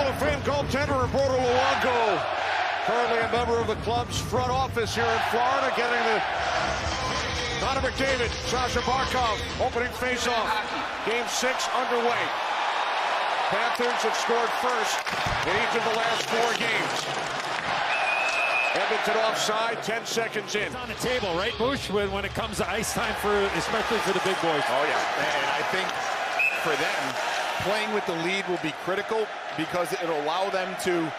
Hall of Fame goaltender Roberto Luongo, currently a member of the club's front office here in Florida, getting the Connor McDavid, Sasha Barkov, opening faceoff. Game 6 underway. Panthers have scored first in each of the last 4 games. Edmonton offside, 10 seconds in. It's on the table, right, Bush, when it comes to ice time, especially for the big boys. Oh, yeah. And I think for them, playing with the lead will be critical because it'll allow them to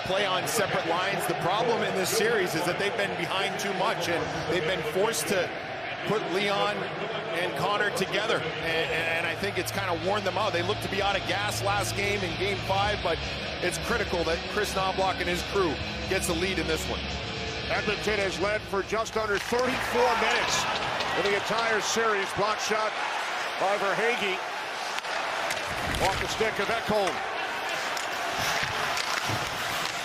play on separate lines. The problem in this series is that they've been behind too much, and they've been forced to put Leon and Connor together, and I think it's kind of worn them out. They looked to be out of gas last game in Game 5, but it's critical that Chris Knobloch and his crew gets the lead in this one. Edmonton has led for just under 34 minutes in the entire series. Block shot by Verhaeghe off the stick of Ekholm.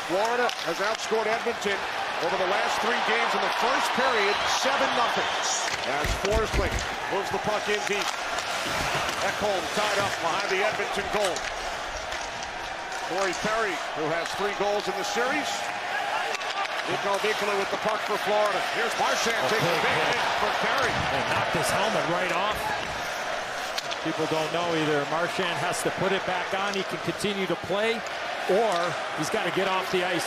Florida has outscored Edmonton over the last 3 games in the first period, 7-0. As Forsling moves the puck in deep. Ekholm tied up behind the Edmonton goal. Corey Perry, who has 3 goals in the series. Nico Mikkola with the puck for Florida. Here's Marchand taking a big hit for Perry. They knocked his helmet right off. People don't know either. Marchand has to put it back on. He can continue to play, or he's got to get off the ice.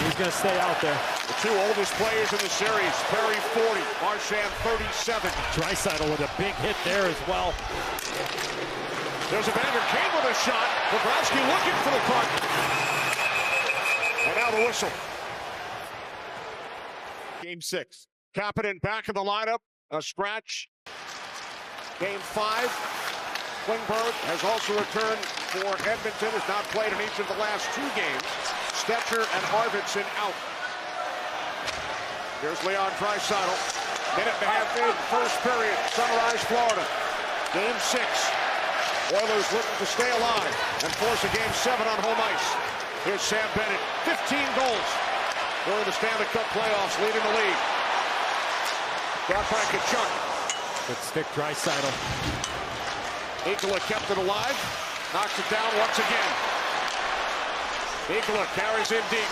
He's going to stay out there. The 2 oldest players in the series, Perry 40, Marchand 37. Draisaitl with a big hit there as well. There's Evander Kane with a shot. Bobrovsky looking for the puck. And now the whistle. Game 6. Kapanen back in the lineup. A scratch. Game 5. Klingberg has also returned for Edmonton. Has not played in each of the last 2 games. Stetcher and Arvidsson out. Here's Leon Draisaitl. Minute and a half in, first period. Sunrise, Florida. Game 6. Oilers looking to stay alive and force a Game 7 on home ice. Here's Sam Bennett. 15 goals during the Stanley Cup playoffs, leading the league. Brought by Tkachuk. Good stick, Draisaitl. Mikkola kept it alive. Knocks it down once again. Mikkola carries in deep.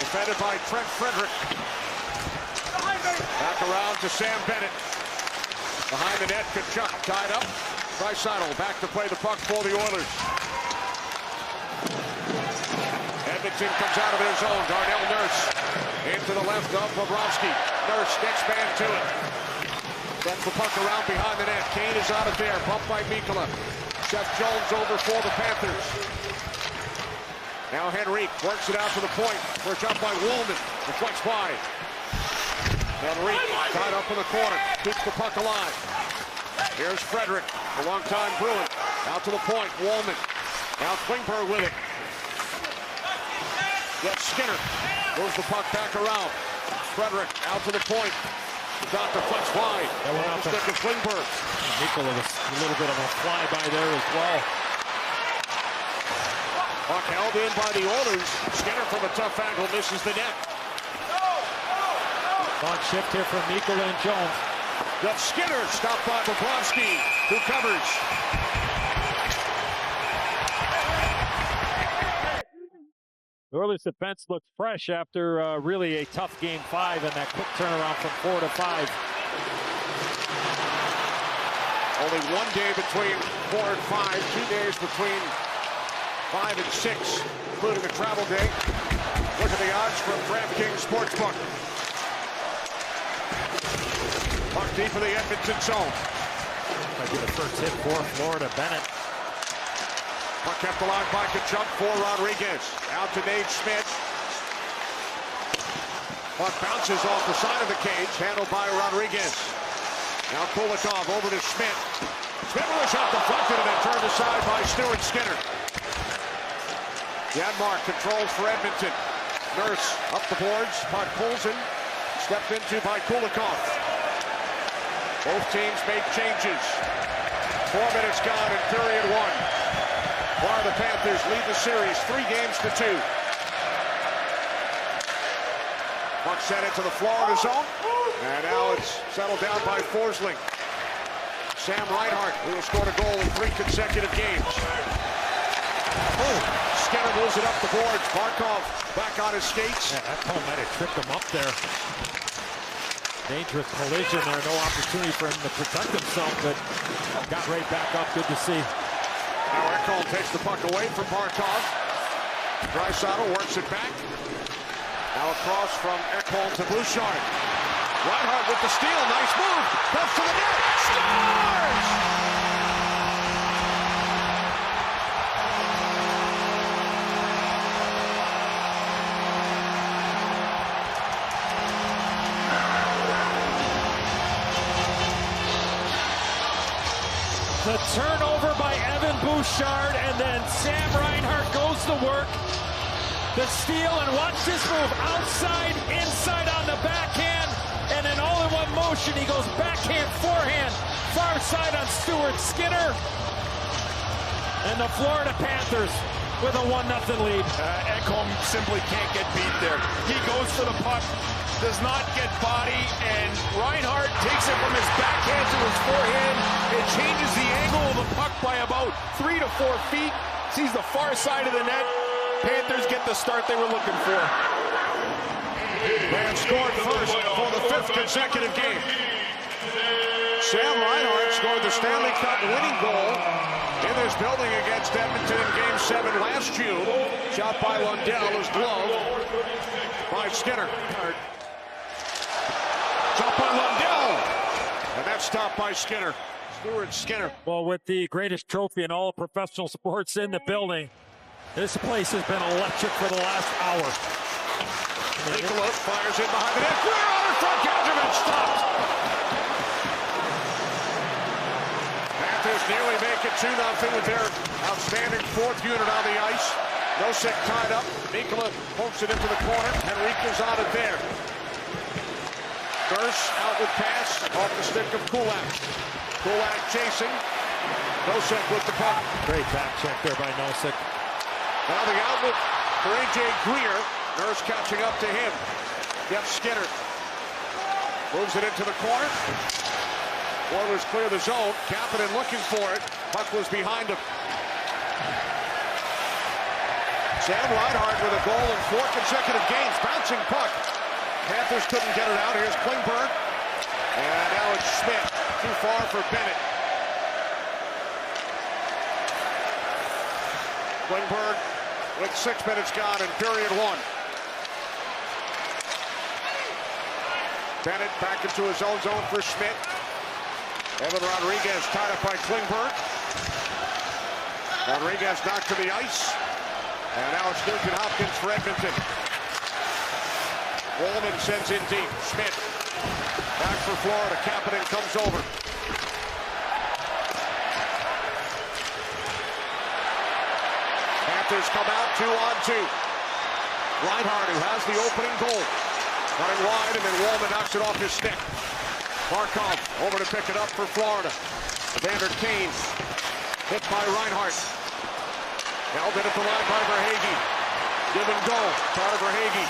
Defended by Trent Frederick. Back around to Sam Bennett. Behind the net, Tkachuk tied up. Draisaitl back to play the puck for the Oilers. Edmonton comes out of their zone. Darnell Nurse into the left of Bobrovsky. Nurse, next man to it. Sends the puck around behind the net. Kane is out of there. Bumped by Mikkola. Seth Jones over for the Panthers. Now Henrique works it out to the point. Worked out by Woolman. Deflects wide. Henrique tied up in the corner. Keeps the puck alive. Here's Frederick, a long-time Bruin. Out to the point. Woolman. Now Klingberg with it. Gets Skinner. Moves the puck back around. Frederick out to the point. Shot deflects wide. That went off the stick of Klingberg. Mikkola was a little bit of a flyby there as well. Puck held in by the Oilers. Skinner from a tough angle misses the net. Long shift here from Mikkola and Jones. Got Skinner stopped by Bobrovsky, who covers. The Oilers' defense looked fresh after really a tough Game 5 and that quick turnaround from 4 to 5. Only 1 day between 4 and 5, 2 days between 5 and 6, including a travel day. Look at the odds from DraftKings Sportsbook. Puck deep in the Edmonton zone. Might be the first hit for Florida. Bennett. Puck kept alive by Tkachuk for Rodriguez. Out to Nate Schmidt. Puck bounces off the side of the cage, handled by Rodriguez. Now Kulikov over to Schmidt. Schmidt with a shot deflected and then turned aside by Stuart Skinner. Janmark controls for Edmonton. Nurse up the boards. Puck pulls in. Stepped into by Kulikov. Both teams make changes. 4 minutes gone in period 1. Florida Panthers lead the series 3 games to 2. Puck sent into the Florida zone. And now it's settled down by Forsling. Sam Reinhart, who has scored a goal in 3 consecutive games. Oh, Skinner moves it up the boards. Barkov back on his skates. Yeah, that call might have tripped him up there. Dangerous collision there. No opportunity for him to protect himself, but got right back up. Good to see. Now Ekholm takes the puck away from Barkov. Draisaitl works it back. Now across from Ekholm to Bouchard. Reinhart with the steal. Nice move. Puts to the net. Scores! The turnover by Evan Bouchard, and then Sam Reinhart goes to work. The steal, and watch this move. Outside, inside on the backhand, and an all-in-one motion. He goes backhand, forehand, far side on Stuart Skinner. And the Florida Panthers with a 1-0 lead. Ekholm simply can't get beat there. He goes for the puck, does not get body, and Reinhart takes it from his backhand to his forehand. It changes the angle of the puck by about 3 to 4 feet. Sees the far side of the net. Panthers get the start they were looking for. And scored first for the 5th consecutive game. Sam Reinhart scored the Stanley Cup winning goal in this building against Edmonton in Game 7 last June. Shot by Lundell, his glove by Skinner. Shot by Lundell, and that's stopped by Skinner. Stuart Skinner. Well, with the greatest trophy in all of professional sports in the building, this place has been electric for the last hour. Nicholas fires in behind the net. Clear out in front. Gadjevich stopped. Panthers nearly make it 2-0 with their outstanding 4th unit on the ice. Nosek tied up. Nikola pokes it into the corner. Henrique's on it there. Nurse out with pass off the stick of Kulak. Kulak chasing. Nosek with the puck. Great back check there by Nosek. Now the outlet for A.J. Greer. Nurse catching up to him. Gets Skinner. Moves it into the corner. Oilers clear the zone. Kapanen looking for it. Puck was behind him. Sam Reinhart with a goal in 4 consecutive games. Bouncing puck. Panthers couldn't get it out. Here's Klingberg. And now it's Schmidt. Too far for Bennett. Klingberg with 6 minutes gone in period 1. Bennett back into his own zone for Schmidt. Evan Rodriguez tied up by Klingberg. Rodriguez knocked to the ice. And now it's Nugent Hopkins for Edmonton. Wollman sends in deep. Schmidt back for Florida. Kapanen comes over. Panthers come out 2-on-2. Reinhart, who has the opening goal, running wide, and then Wollman knocks it off his stick. Barkov over to pick it up for Florida. Evander Kane hit by Reinhart. Held in at the line by Verhaeghe. Give and go. Carter Verhaeghe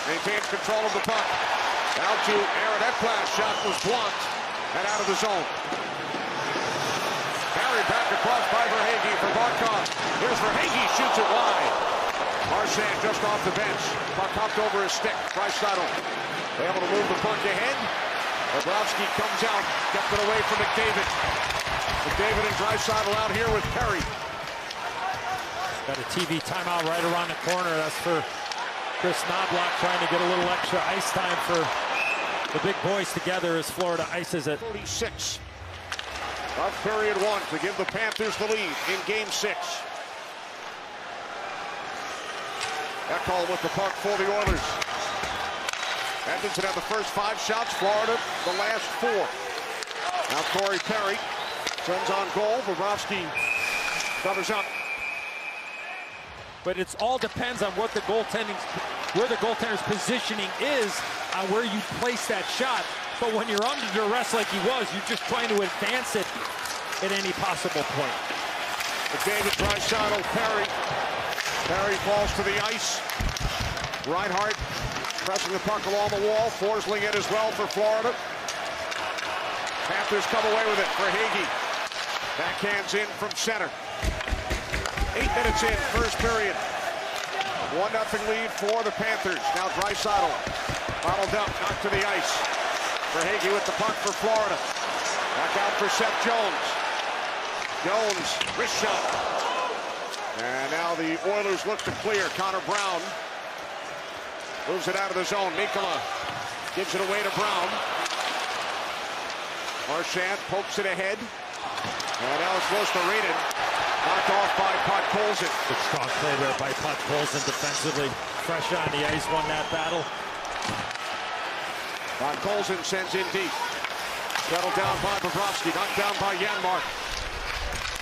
maintains control of the puck. Down to Aaron Ekblad. Shot was blocked and out of the zone. Carried back across by Verhaeghe for Barkov. Here's Verhaeghe, shoots it wide. Marchand just off the bench. Puck hopped over his stick. Draisaitl able to move the puck ahead. Bobrovsky comes out, kept it away from McDavid. McDavid and Draisaitl out here with Perry. Got a TV timeout right around the corner. That's for Chris Knobloch trying to get a little extra ice time for the big boys together as Florida ices it. 36 of period 1 to give the Panthers the lead in Game 6. Ekholm with the puck for the Oilers. Edmonton had the first 5 shots, Florida the last 4. Now Corey Perry sends on goal. Bobrovsky covers up. But it all depends on what the where the goaltender's positioning is on where you place that shot. But when you're under duress like he was, you're just trying to advance it at any possible point. McDavid, Draisaitl, Perry. Perry falls to the ice. Reinhart pressing the puck along the wall. Forsling it as well for Florida. Panthers come away with it for Verhaeghe. Backhands in from center. 8 minutes in, first period. 1-0 lead for the Panthers. Now Draisaitl, bottled up, knocked to the ice. Verhaeghe with the puck for Florida. Back out for Seth Jones. Jones, wrist shot. And now the Oilers look to clear. Connor Brown moves it out of the zone. Mikkola gives it away to Brown. Marchand pokes it ahead. And now it's close to Reedon. Knocked off by Podkolzin. Good strong play there by Podkolzin defensively. Fresh on the ice, won that battle. Podkolzin sends in deep. Settled down by Bobrovsky. Knocked down by Janmark.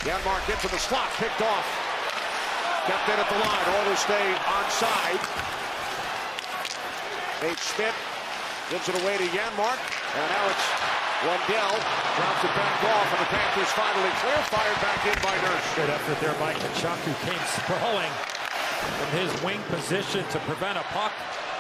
Janmark into the slot. Picked off. Kept in at the line. Oilers stay onside. Nate Schmidt gives it away to Janmark. And now it's Lundell. Drops it back off. And the Panthers finally clear. Fired back in by Nurse. Good effort there by Tkachuk, who came sprawling from his wing position to prevent a puck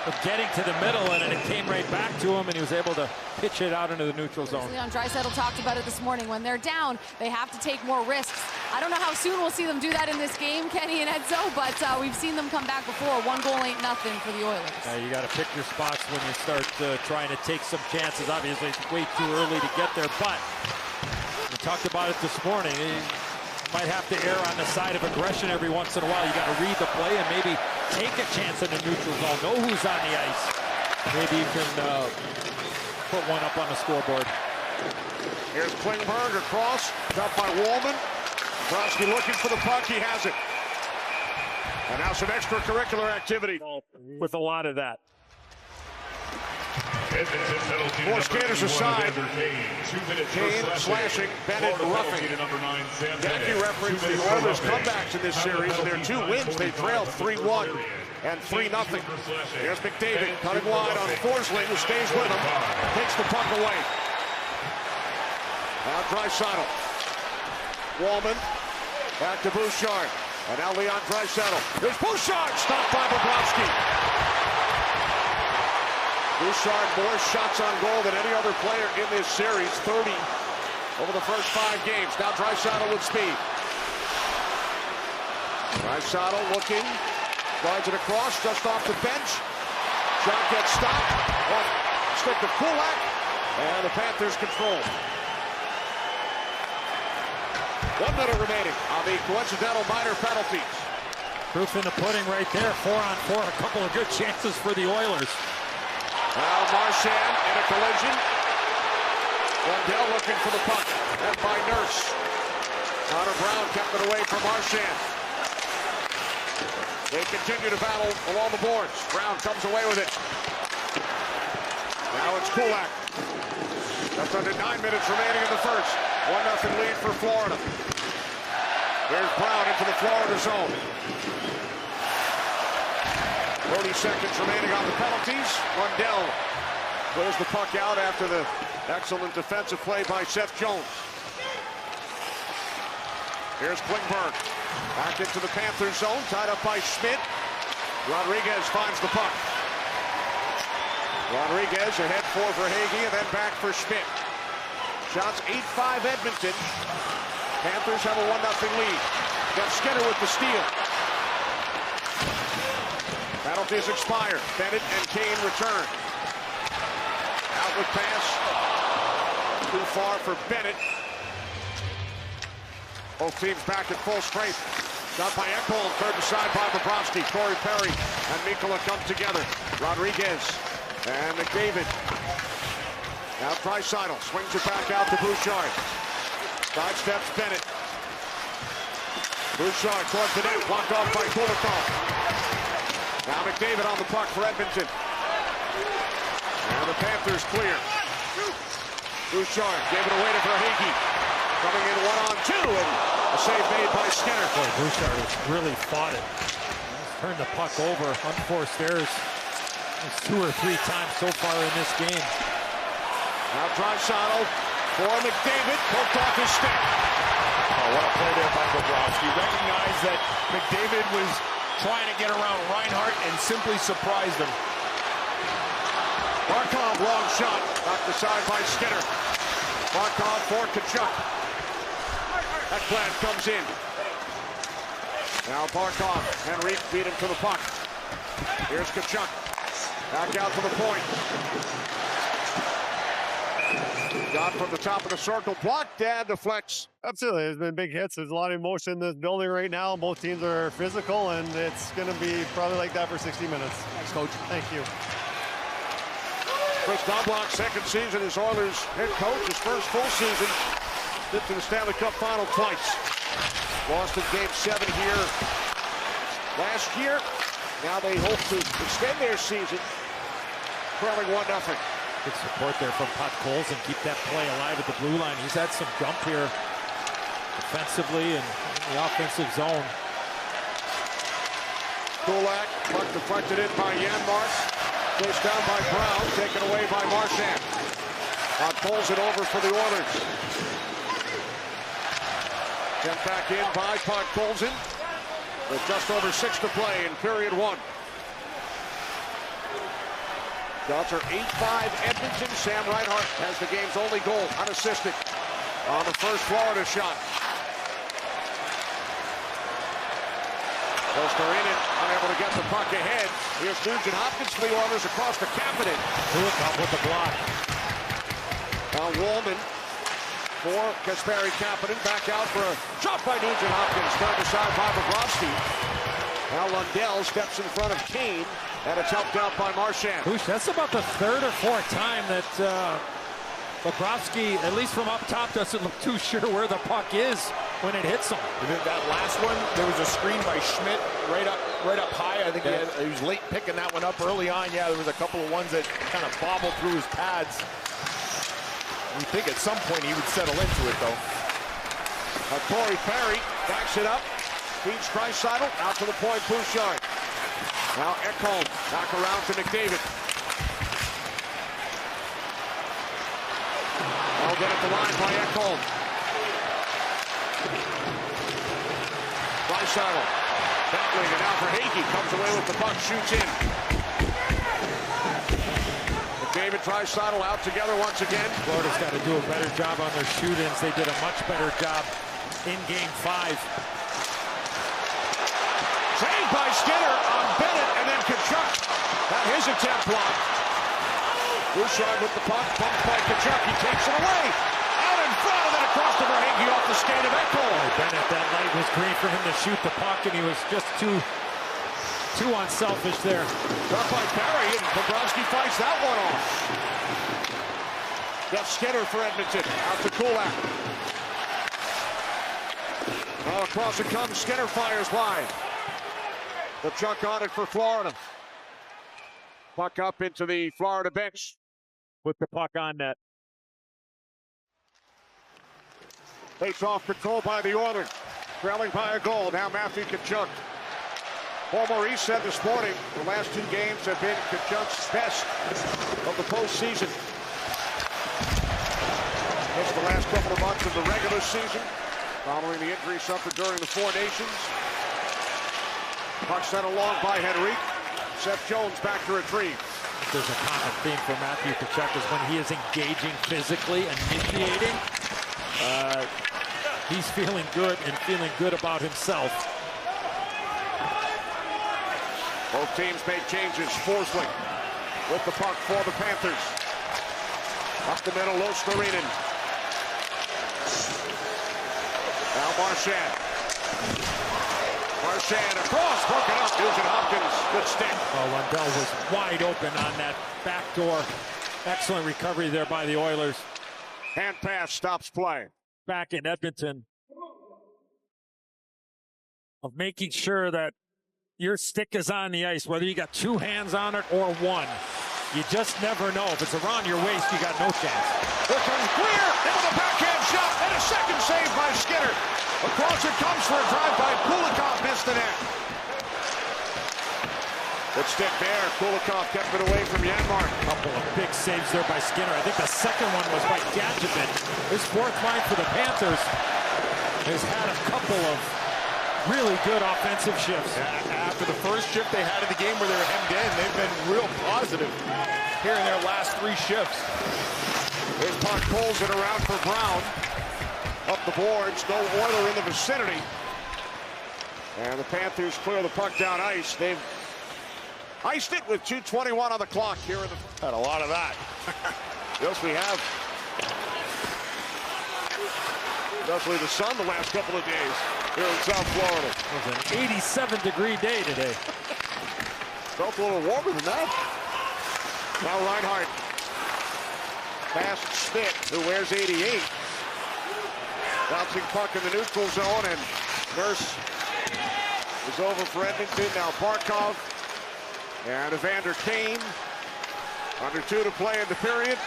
from getting to the middle, and then it came right back to him, and he was able to pitch it out into the neutral zone. Leon Draisaitl talked about it this morning. When they're down, they have to take more risks. I don't know how soon we'll see them do that in this game, Kenny and Edzo, but we've seen them come back before. 1 goal ain't nothing for the Oilers. You got to pick your spots when you start trying to take some chances. Obviously, it's way too early to get there, but we talked about it this morning. You might have to err on the side of aggression every once in a while. You got to read the play and maybe take a chance in the neutral zone. Know who's on the ice. Maybe you can put one up on the scoreboard. Here's Klingberg across, got by Wallman. Bobrovsky looking for the puck, he has it. And now some extracurricular activity. With a lot of that. Four skaters aside. Kane slashing, Bennett roughing. Jackie referenced the Oilers' comebacks in this series. In their 2 wins, they trailed 3-1 and 3-0. Here's McDavid cutting wide on Forsling, who stays with him. Takes the puck away. Now Draisaitl. Wallman back to Bouchard. And now Leon Draisaitl. Here's Bouchard, stopped by Bobrovsky. Bouchard more shots on goal than any other player in this series, 30 over the first 5 games. Now Draisaitl with speed. Draisaitl looking, slides it across, just off the bench. Shot gets stopped. Stick to Kulak, and the Panthers control. 1 minute remaining on the coincidental minor penalties. Proof in the pudding right there. 4-on-4, a couple of good chances for the Oilers. Now Marchand in a collision. Lundell looking for the puck. And by Nurse. Connor Brown kept it away from Marchand. They continue to battle along the boards. Brown comes away with it. Now it's Kulak. That's under 9 minutes remaining in the first. 1-0 lead for Florida. Here's Brown into the Florida zone. 30 seconds remaining on the penalties. Lundell clears the puck out after the excellent defensive play by Seth Jones. Here's Klingberg. Back into the Panthers zone, tied up by Schmidt. Rodriguez finds the puck. Rodriguez ahead for Verhaeghe and then back for Schmidt. Shots 8-5 Edmonton. Panthers have a 1-0 lead. Got Skinner with the steal. Penalties expired. Bennett and Kane return. Outlet pass. Too far for Bennett. Both teams back at full strength. Shot by Ekholm, turned aside by Bobrovsky. Corey Perry and Mikkola come together. Rodriguez and McDavid. Now Draisaitl swings it back out to Bouchard. Sidesteps Bennett. Bouchard towards the net, blocked off by Kulikov. Now McDavid on the puck for Edmonton. And the Panthers clear. Bouchard gave it away to Verhaeghe. Coming in 1-on-2, and a save made by Skinner. Boy, Bouchard has really fought it. He's turned the puck over, unforced errors 2 or 3 times so far in this game. Now Draisaitl for McDavid, poked off his stick. Oh, what a play there by Bobrovsky. Recognized that McDavid was trying to get around Reinhart and simply surprised him. Barkov, long shot, knocked aside by Skinner. Barkov for Tkachuk. Ekblad comes in. Now Barkov. Henrique beat him to the puck. Here's Tkachuk. Back out to the point. Got from the top of the circle. Blocked and deflects. Absolutely. There's been big hits. There's a lot of emotion in this building right now. Both teams are physical, and it's going to be probably like that for 60 minutes. Thanks, Coach. Thank you. Chris Knobloch, second season as Oilers head coach. His first full season. Did to the Stanley Cup final twice. Lost in Game 7 here last year. Now they hope to extend their season, trailing 1-0. Good support there from Puck Coles and keep that play alive at the blue line. He's had some jump here defensively and in the offensive zone. Kulak, puck deflected in by Janmark. Chased down by Brown, taken away by Marchand. Pulls it over for the Oilers. Sent back in by Puck Colson. With just over 6 to play in period 1. Shots are 8-5 Edmonton. Sam Reinhart has the game's only goal, unassisted, on the first Florida shot. Kostarin unable to get the puck ahead. Here's Nugent Hopkins for the Oilers across the Kapanen. Kulikov with the block. Now Wallman for Kasperi Kapanen. Back out for a shot by Nugent Hopkins. Turned aside by Bobrovsky. Now Lundell steps in front of Kane. And it's helped out by Marchand. That's about the third or fourth time that Bobrovsky, at least from up top, doesn't look too sure where the puck is when it hits him. That last one, there was a screen by Schmidt right up high. I think he was late picking that one up early on. Yeah, there was a couple of ones that kind of bobbled through his pads. You think at some point he would settle into it, though. Corey Perry backs it up. Feeds Draisaitl out to the point, Bouchard. Now Ekholm back around to McDavid. Now get at the line by Ekholm. Draisaitl battling it now for Hagee. Comes away with the puck, shoots in. McDavid, Draisaitl out together once again. Florida's got to do a better job on their shoot-ins. They did a much better job in Game 5. Saved by Skinner on Bennett, and then Tkachuk got his attempt blocked. Bouchard with the puck, bumped by Tkachuk. He takes it away. Out in front, and then across to Verhaeghe off the skate of Ekholm. Bennett, that light was green for him to shoot the puck, and he was just too unselfish there. Shot by Perry, and Bobrovsky fights that one off. Got Skinner for Edmonton. Out to Kulak. Now across it comes. Skinner fires wide. The Tkachuk on it for Florida. Puck up into the Florida bench. With the puck on net. Face off control by the Oilers. Trailing by a goal. Now Matthew Tkachuk. Paul Maurice said this morning the last 2 games have been Tkachuk's best of the postseason. It's the last couple of months of the regular season, following the injury suffered during the Four Nations. Puck sent along by Henrique. Seth Jones back to retrieve. There's a common theme for Matthew Tkachuk is when he is engaging physically, initiating. He's feeling good and feeling good about himself. Both teams made changes. Forsling with the puck for the Panthers. Up the middle, Luostarinen. Now Marchand. Marchand across, broken up. Nugent Hopkins, good stick. Oh, Lundell was wide open on that back door. Excellent recovery there by the Oilers. Hand pass stops play. Back in Edmonton, of making sure that your stick is on the ice, whether you got 2 hands on it or 1. You just never know. If it's around your waist, you got no chance. Here comes Greer into the backhand shot, and a second save by Skinner. Across it comes for a drive by Kulikov, missed the net. Good stick there. Kulikov kept it away from Janmark. A couple of big saves there by Skinner. I think the second one was by Gadjevin. His 4th line for the Panthers has had a couple of really good offensive shifts. After the first shift they had in the game where they were hemmed in, they've been real positive here in their last 3 shifts. This puck pulls it around for Brown. Up the boards, no Oiler in the vicinity. And the Panthers clear the puck down ice. They've iced it with 2:21 on the clock here in the... Had a lot of that. Yes, we have. Especially the sun the last couple of days here in South Florida. It was an 87-degree day today. Felt a little warmer than that. Now Reinhart. Past Schmidt, who wears 88. Bouncing puck in the neutral zone, and Nurse is over for Edmonton. Now Barkov and Evander Kane. Under 2 to play in the period.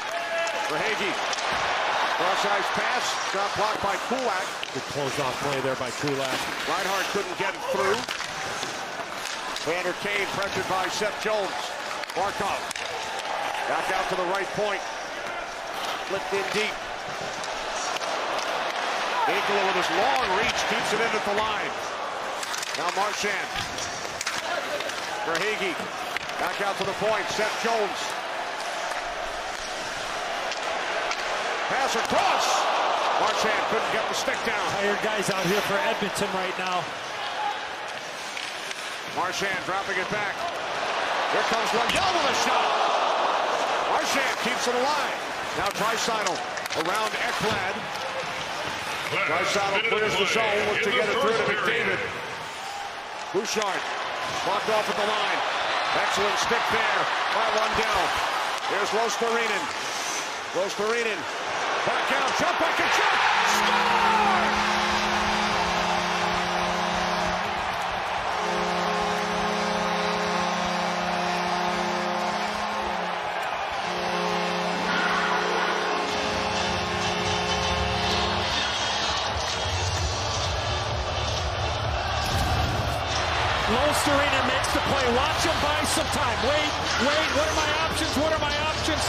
Verhaeghe. Cross-ice pass. Shot blocked by Kulak. Good close-off play there by Kulak. Reinhart couldn't get it through. Evander Kane pressured by Seth Jones. Barkov. Back out to the right point. Flipped in deep. Eagle with his long reach keeps it in at the line. Now Marchand. Verhaeghe. Back out to the point. Seth Jones. Pass across. Marchand couldn't get the stick down. Tired guys out here for Edmonton right now. Marchand dropping it back. Here comes Lundell with a shot. Marchand keeps it alive. Now Draisaitl around Ekblad. Draisaitl clears the zone, looks to get it through to McDavid. Bouchard blocked off at the line. Excellent stick there by Lundell. Here's Rostarinen. Rostarinen back out, jump back and Score! Rostarinen makes the play. Watch him buy some time. Wait. What are my options? What are my options?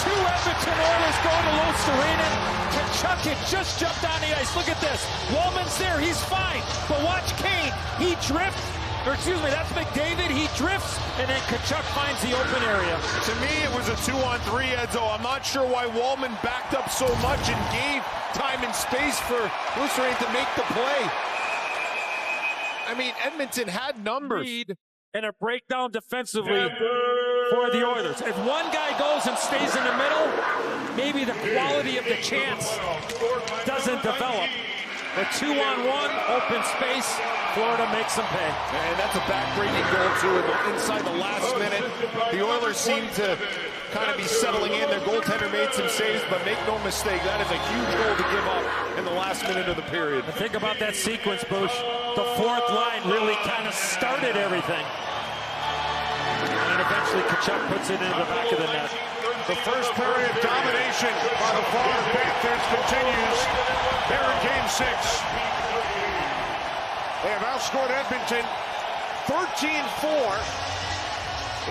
2 Edmonton Oilers go to Rostarinen. Tkachuk had just jumped on the ice. Look at this. Wallman's there. He's fine. But watch Kane. He drifts. Or excuse me, that's McDavid. He drifts, and then Tkachuk finds the open area. To me, it was a 2-on-3, Edzo. I'm not sure why Wallman backed up so much and gave time and space for Rostarinen to make the play. I mean, Edmonton had numbers. And a breakdown defensively for the Oilers. If one guy goes and stays in the middle, maybe the quality of the chance doesn't develop. But 2-on-1, open space, Florida makes them pay. And that's a back-breaking goal, too, inside the last minute. The Oilers seem to kind of be settling in. Their goaltender made some saves, but make no mistake, that is a huge goal to give up in the last minute of the period. And think about that sequence, Bush. The fourth line really kind of started everything. And eventually Tkachuk puts it into the back of the net. The first period domination by the Florida Panthers continues here in Game 6. They have outscored Edmonton 13-4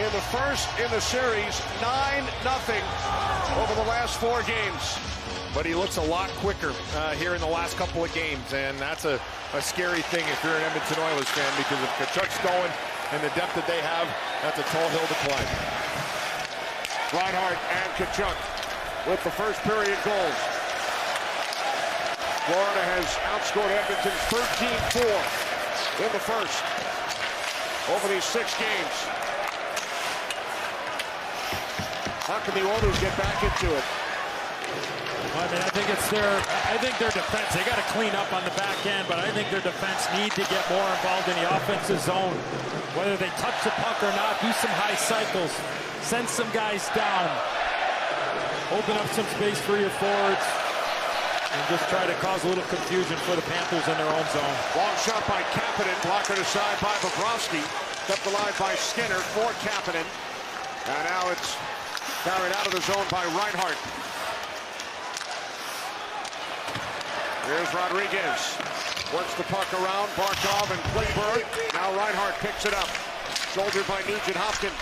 in the first in the series, 9-0 over the last 4 games. But he looks a lot quicker here in the last couple of games, and that's a scary thing if you're an Edmonton Oilers fan, because if Tkachuk's going and the depth that they have, that's a tall hill to climb. Reinhart and Tkachuk with the first period goals. Florida has outscored Edmonton 13-4 in the first over these 6 games. How can the Oilers get back into it? I mean, I think their defense, they got to clean up on the back end, but I think their defense need to get more involved in the offensive zone. Whether they touch the puck or not, do some high cycles, send some guys down, open up some space for your forwards, and just try to cause a little confusion for the Panthers in their own zone. Long shot by Kapanen, blocked aside by Bobrovsky. Kept alive by Skinner for Kapanen. And now it's carried out of the zone by Reinhart. Here's Rodriguez. Works the puck around Barkov and Klingberg. Now Reinhart picks it up. Shouldered by Nugent-Hopkins.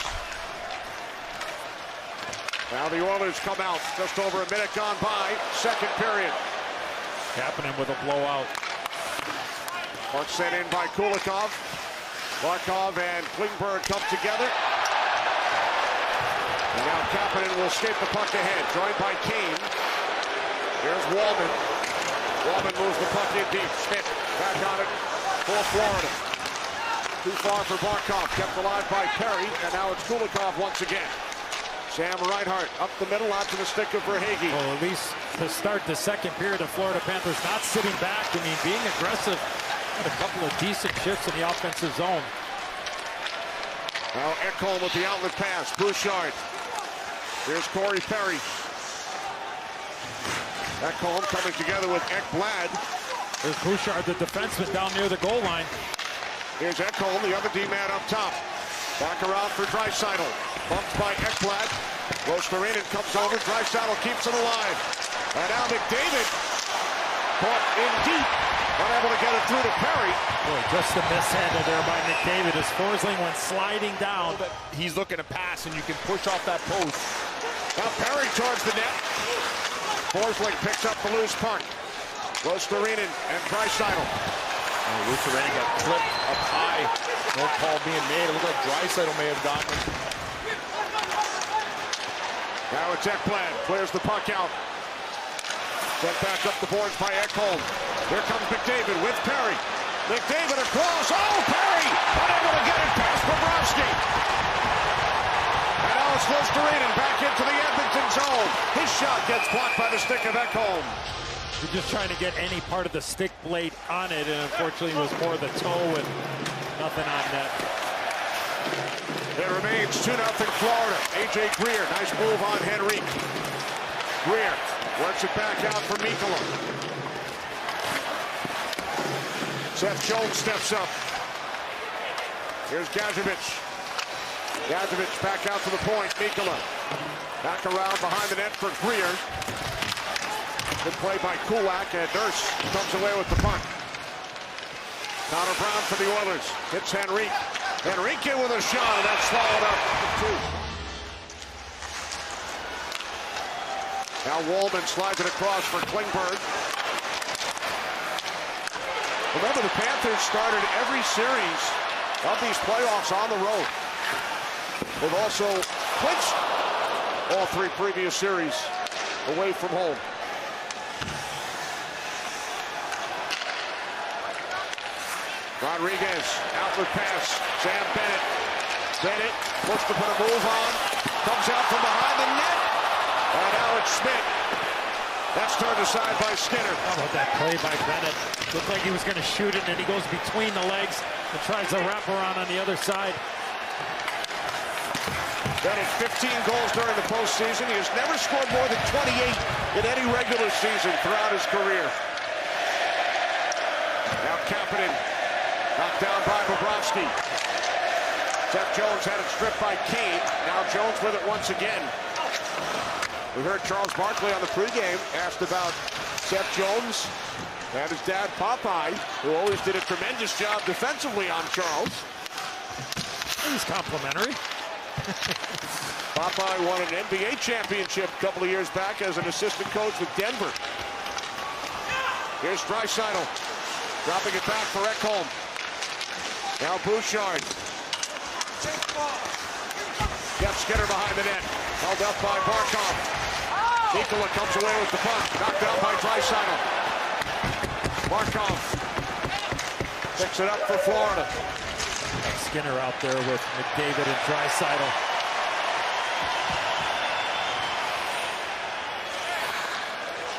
Now the Oilers come out. Just over a minute gone by. Second period. Kapanen with a blowout. Puck sent in by Kulikov. Barkov and Klingberg come together. And now Kapanen will escape the puck ahead. Joined by Kane. Here's Wallman. Wallman moves the puck in deep. Schmidt back on it for Florida. Too far for Barkov, kept alive by Perry, and now it's Kulikov once again. Sam Reinhart up the middle, out to the stick of Verhaeghe. Well, at least to start the second period, the Florida Panthers not sitting back. I mean, being aggressive. Had a couple of decent shifts in the offensive zone. Now Ekholm with the outlet pass. Bouchard. Here's Corey Perry. Ekholm coming together with Ekblad. There's Bouchard, the defenseman, down near the goal line. Here's Ekholm, the other D-man up top. Back around for Draisaitl. Bumped by Ekblad. Rostarinen comes over. Draisaitl keeps it alive. And now McDavid caught in deep. Unable to get it through to Perry. Boy, just a mishandle there by McDavid as Forsling went sliding down. He's looking to pass, and you can push off that post. Now Perry towards the net. Forsling picks up the loose puck. Rostarinen and Draisaitl. Rostarinen got clipped up high. No call being made. It looked like Draisaitl may have gotten it. Now it's Ekblad. Clears the puck out. Sent back up the boards by Ekholm. Here comes McDavid with Perry. McDavid across. Oh, Perry! Unable to get it past Bobrovsky. And now it's Rostarinen back into the Edmonton zone. His shot gets blocked by the stick of Ekholm. You're just trying to get any part of the stick blade on it, and unfortunately it was more the toe and nothing on net. It remains 2-0 Florida. A.J. Greer, nice move on Henrique. Greer works it back out for Mikkola. Seth Jones steps up. Here's Gadjevich. Gadjevich back out to the point. Mikkola back around behind the net for Greer. Good play by Kulak, and Nurse comes away with the puck. Connor Brown for the Oilers. Hits Henrique. Henrique with a shot, and that's swallowed up for 2. Now Wallman slides it across for Klingberg. Remember, the Panthers started every series of these playoffs on the road. They've also clinched all 3 previous series away from home. Rodriguez, outlet pass. Sam Bennett. Bennett looks to put a move on. Comes out from behind the net. And now it's Schmidt. That's turned aside by Skinner. How about that play by Bennett? Looked like he was going to shoot it, and he goes between the legs and tries to wrap around on the other side. Bennett, 15 goals during the postseason. He has never scored more than 28 in any regular season throughout his career. Now Kapanen, knocked down by Bobrovsky. Seth Jones had it stripped by Kane. Now Jones with it once again. We heard Charles Barkley on the pregame asked about Seth Jones and his dad Popeye, who always did a tremendous job defensively on Charles. He's complimentary. Popeye won an NBA championship a couple of years back as an assistant coach with Denver. Here's Draisaitl, dropping it back for Ekholm. Now Bouchard. Gets Skinner behind the net. Held up by Barkov. Mikkola comes away with the puck. Knocked down by Draisaitl. Barkov picks it up for Florida. Skinner out there with McDavid and Draisaitl.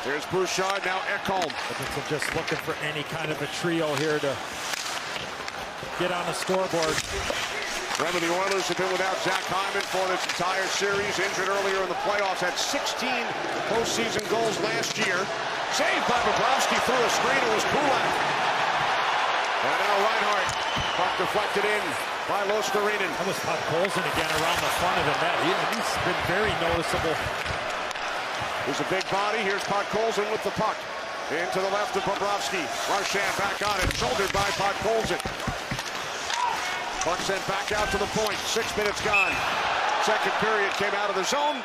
Here's Bouchard, now Ekholm. Edmonton just looking for any kind of a trio here to get on the scoreboard. Remember, the Oilers have been without Zach Hyman for this entire series. Injured earlier in the playoffs, had 16 postseason goals last year. Saved by Bobrovsky through a screen. It was Kulak. And now Reinhart. Puck deflected in by Rostarinen. That was Podkolzin again around the front of the net. He's been very noticeable. He's a big body. Here's Podkolzin with the puck. Into the left of Bobrovsky. Marchand back on it. Shouldered by Podkolzin. Puck sent back out to the point. 6 minutes gone. Second period came out of the zone.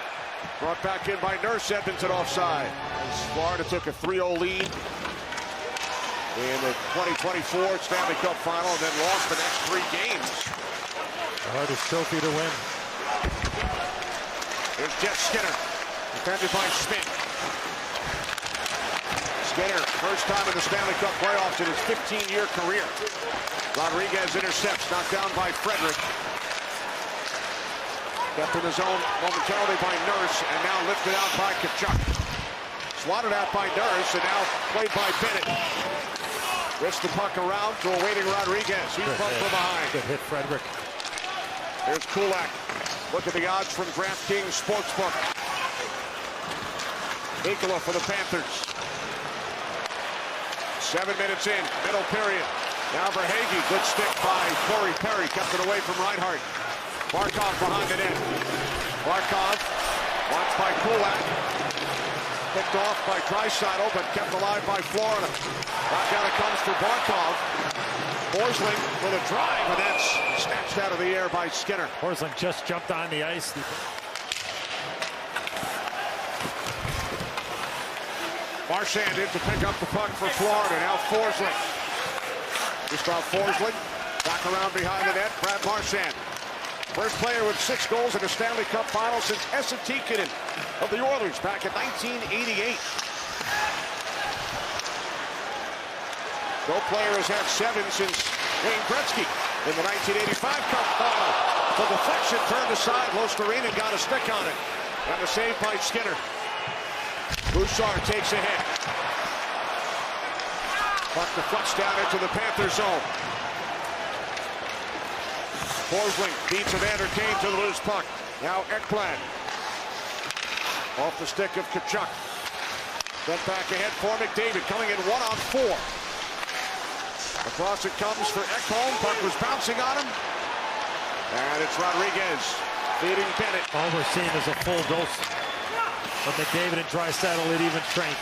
Brought back in by Nurse. Edmonton offside. Florida took a 3-0 lead in the 2024 Stanley Cup final and then lost the next 3 games. The hardest trophy to win. Here's Jeff Skinner. Defended by Schmidt. Skinner, first time in the Stanley Cup playoffs in his 15-year career. Rodriguez intercepts, knocked down by Frederick. Kept in the zone momentarily by Nurse, and now lifted out by Tkachuk. Swatted out by Nurse, and now played by Bennett. Wrists the puck around to a waiting Rodriguez. He's pumped from behind. Good hit, Frederick. Here's Kulak. Look at the odds from DraftKings Sportsbook. Nikola for the Panthers. 7 minutes in, middle period. Now Verhaeghe, good stick by Corey Perry, kept it away from Reinhart. Barkov behind the net. Barkov, watched by Kulak. Picked off by Draisaitl, but kept alive by Florida. Back out it comes for Barkov. Forsling with a drive, and that's snatched out of the air by Skinner. Forsling just jumped on the ice. Marchand in to pick up the puck for Florida. Now Forsling. Gustav Forsling back around behind the net. Brad Marchand. First player with 6 goals in the Stanley Cup final since Esa Tikkanen of the Oilers back in 1988. No player has had 7 since Wayne Gretzky in the 1985 Cup final. The deflection turned aside. Losterinen got a stick on it. And a save by Skinner. Bouchard takes a hit. Puck deflects down into the Panther zone. Forsling beats Evander Kane to the loose puck. Now Ekblad. Off the stick of Tkachuk. Then back ahead for McDavid, coming in 1-on-4. Across it comes for Ekholm. Puck was bouncing on him. And it's Rodriguez feeding Bennett. All we're seeing is a full dose of McDavid and Draisaitl at even strength.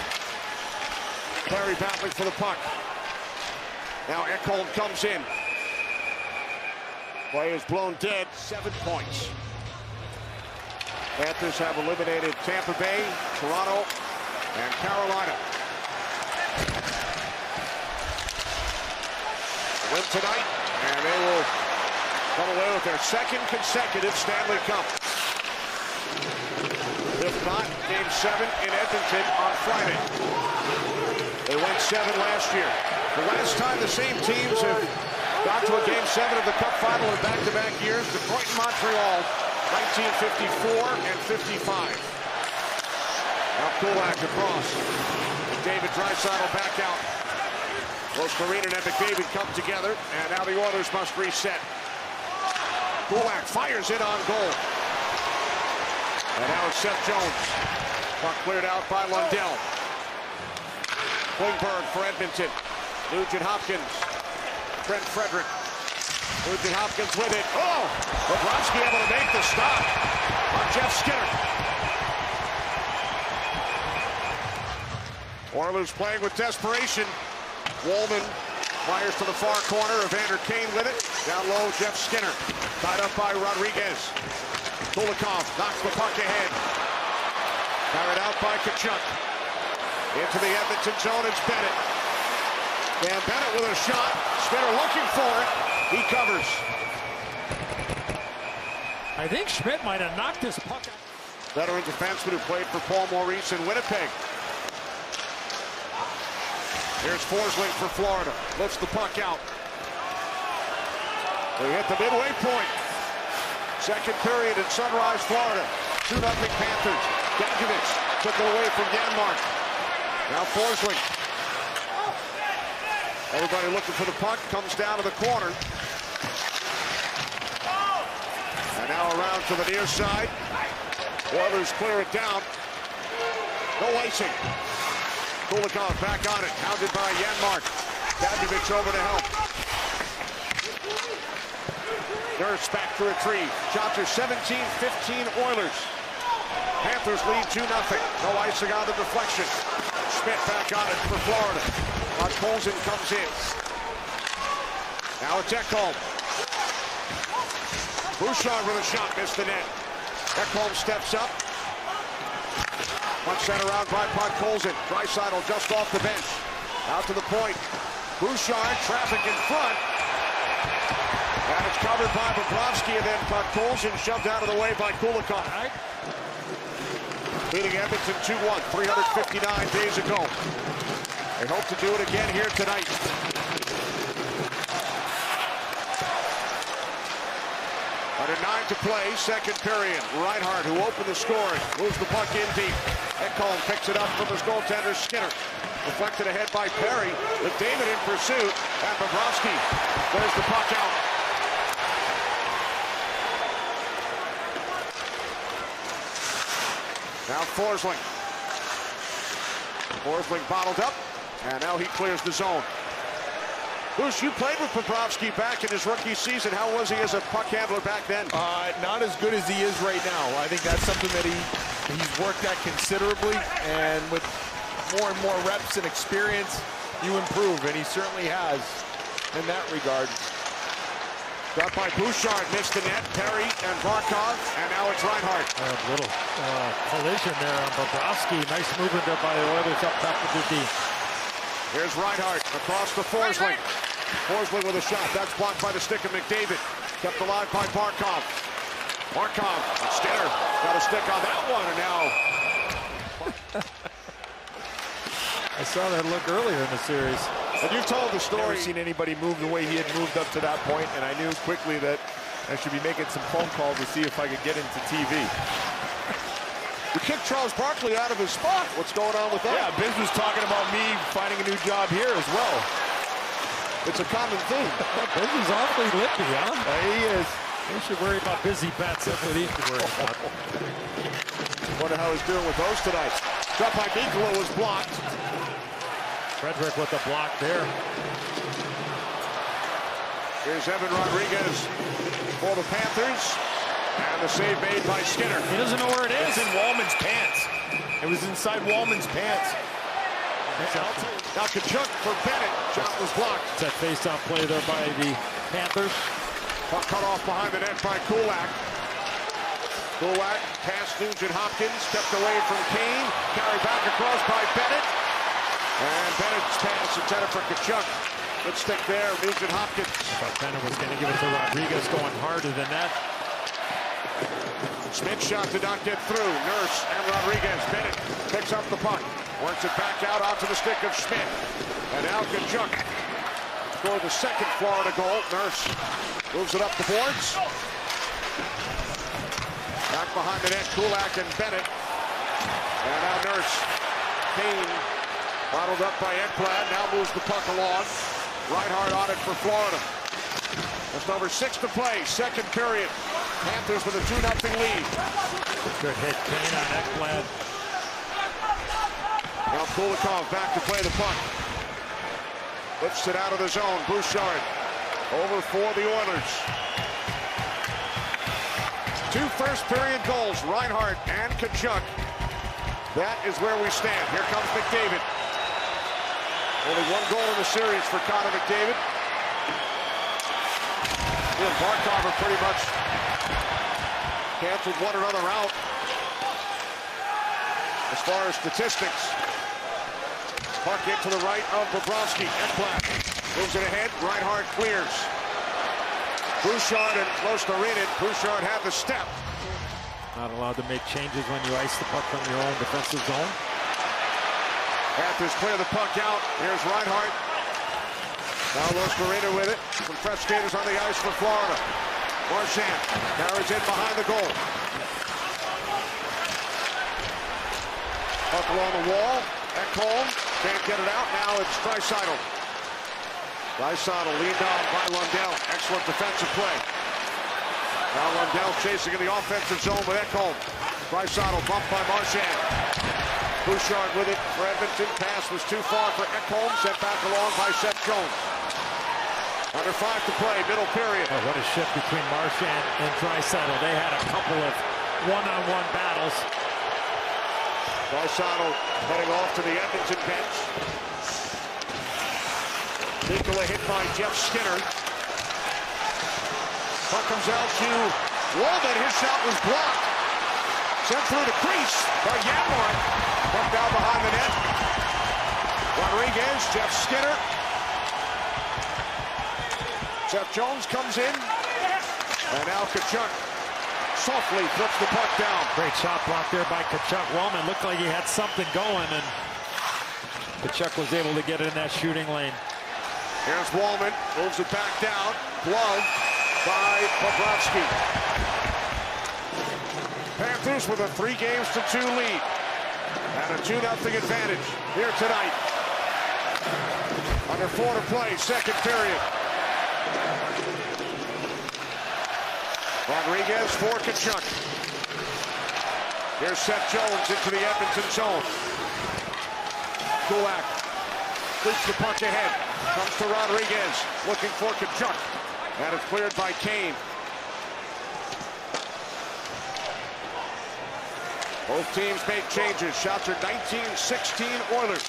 Perry battling for the puck. Now Ekholm comes in. Play is blown dead. 7 points. Panthers have eliminated Tampa Bay, Toronto, and Carolina. Win tonight, and they will come away with their 2nd consecutive Stanley Cup. If not, Game 7 in Edmonton on Friday. They went 7 last year. The last time the same teams have got to a Game 7 of the Cup final in back-to-back years, Detroit and Montreal, 1954 and 55. Now Kulak across. David Draisaitl back out. Losterinen and McDavid come together, and now the Oilers must reset. Kulak fires it on goal. And now it's Seth Jones. Puck cleared out by Lundell. Klingberg for Edmonton. Nugent Hopkins. Brent Frederick. Nugent Hopkins with it. Oh! Bobrovsky able to make the stop on Jeff Skinner. Oilers playing with desperation. Woolman fires to the far corner. Evander Kane with it. Down low, Jeff Skinner. Tied up by Rodriguez. Kulikov knocks the puck ahead. Carried out by Tkachuk. Into the Edmonton zone, it's Bennett. Dan Bennett with a shot. Skinner looking for it. He covers. I think Schmidt might have knocked this puck out. Veteran defenseman who played for Paul Maurice in Winnipeg. Here's Forsling for Florida. Lifts the puck out. They hit the midway point. Second period in Sunrise, Florida. 2-0 Panthers. Dajovic took it away from Janmark. Now Forsling. Everybody looking for the puck. Comes down to the corner. And now around to the near side. Oilers clear it down. No icing. Kulikov back on it. Hounded by Janmark. Dajovic over to help. Nurse back to retrieve. Shots are 17-15 Oilers. Panthers lead 2-0. No icing on the deflection. Schmidt back on it for Florida. Colson comes in. Now it's Ekholm. Bouchard with a shot, missed the net. Ekholm steps up. Punch sent around by Colson. Draisaitl just off the bench. Out to the point. Bouchard, traffic in front. And it's covered by Bobrovsky, and then Colson shoved out of the way by Kulikov. Leading Edmonton 2-1, 359 days ago. They hope to do it again here tonight. Under 9 to play, second period. Reinhart, who opened the scoring, moves the puck in deep. Ekholm picks it up from his goaltender, Skinner. Deflected ahead by Perry, with David in pursuit, and Bobrovsky clears the puck out. Now Forsling. Forsling bottled up, and now he clears the zone. Bruce, you played with Bobrovsky back in his rookie season. How was he as a puck handler back then? Not as good as he is right now. I think that's something that he's worked at considerably, and with more and more reps and experience, you improve, and he certainly has in that regard. Got by Bouchard, missed the net. Perry and Barkov, and now it's Reinhart. A little collision there on Bobrovsky. Nice movement there by the Oilers up top of the D. Here's Reinhart across the Forsling. Forsling with a shot. That's blocked by the stick of McDavid. Kept alive by Barkov. Barkov and Skinner got a stick on that one, and now. I saw that look earlier in the series. And you told the story. Never seen anybody move the way he had moved up to that point, and I knew quickly that I should be making some phone calls to see if I could get into TV. You kicked Charles Barkley out of his spot. What's going on with that? Yeah, Biz was talking about me finding a new job here as well. It's a common theme. Busy's awfully lippy, huh? He is. They should worry about busy bets. That's what he should worry about. Wonder how he's doing with those tonight. Shot by Mikula was blocked. Frederick with the block there. Here's Evan Rodriguez for the Panthers. And the save made by Skinner. He doesn't know where it is. It's in Wallman's pants. It was inside Wallman's pants. Now Tkachuk for Bennett. Shot was blocked. It's that face-off play there by the Panthers. Puck cut off behind the net by Kulak. Kulak past Nugent Hopkins. Kept away from Kane. Carried back across by Bennett. And Bennett's pass intended for Tkachuk. Good stick there, Nugent Hopkins. But Bennett was going to give it to Rodriguez, going harder than that. Smith's shot did not get through. Nurse and Rodriguez. Bennett picks up the puck. Works it back out onto the stick of Schmidt. And now Tkachuk scored the second Florida goal. Nurse moves it up the boards. Back behind the net, Kulak and Bennett. And now Nurse. Kane bottled up by Ekblad. Now moves the puck along. Reinhart on it for Florida. Just over 6 to play. Second period. Panthers with a 2-0 lead. Good hit, Kane on Ekblad. Now Kulikov back to play the puck. Lifts it out of the zone. Bouchard over for the Oilers. 2 first-period goals, Reinhart and Tkachuk. That is where we stand. Here comes McDavid. Only 1 goal in the series for Connor McDavid. He and Barkov are pretty much canceled one another out as far as statistics. Puck into the right of Bobrovsky. Ekblad moves it ahead. Reinhart clears. Bouchard and close to read it. Bouchard had the step. Not allowed to make changes when you ice the puck from your own defensive zone. Panthers clear the puck out. Here's Reinhart. Now Los Marina with it. Some fresh skaters on the ice for Florida. Marchand carries in behind the goal. Puck along the wall. Ekholm can't get it out. Now it's Draisaitl. Draisaitl leaned on by Lundell. Excellent defensive play. Now Lundell chasing in the offensive zone with Ekholm. Draisaitl bumped by Marchand. Bouchard with it for Edmonton. Pass was too far for Ekholm. Sent back along by Seth Jones. Under 5 to play, middle period. Oh, what a shift between Marchand and Draisaitl. They had a couple of one-on-one battles. Draisaitl heading off to the Edmonton bench. Mikula hit by Jeff Skinner. Puck comes out to Wollman. His shot was blocked. Sent through the crease by Janmark. Puck down behind the net. Rodriguez, Jeff Skinner. Seth Jones comes in. And now Tkachuk softly flips the puck down. Great shot block there by Tkachuk. Wollman looked like he had something going, and Tkachuk was able to get in that shooting lane. Here's Wallman, moves it back down. Glove by Bobrovsky. Panthers with a 3-2 lead. And a 2-0 advantage here tonight. Under 4 to play, second period. Rodriguez for Tkachuk. Here's Seth Jones into the Edmonton zone. Kulak flips the puck ahead. Comes to Rodriguez, looking for Tkachuk. And it's cleared by Kane. Both teams make changes. Shots are 19-16 Oilers.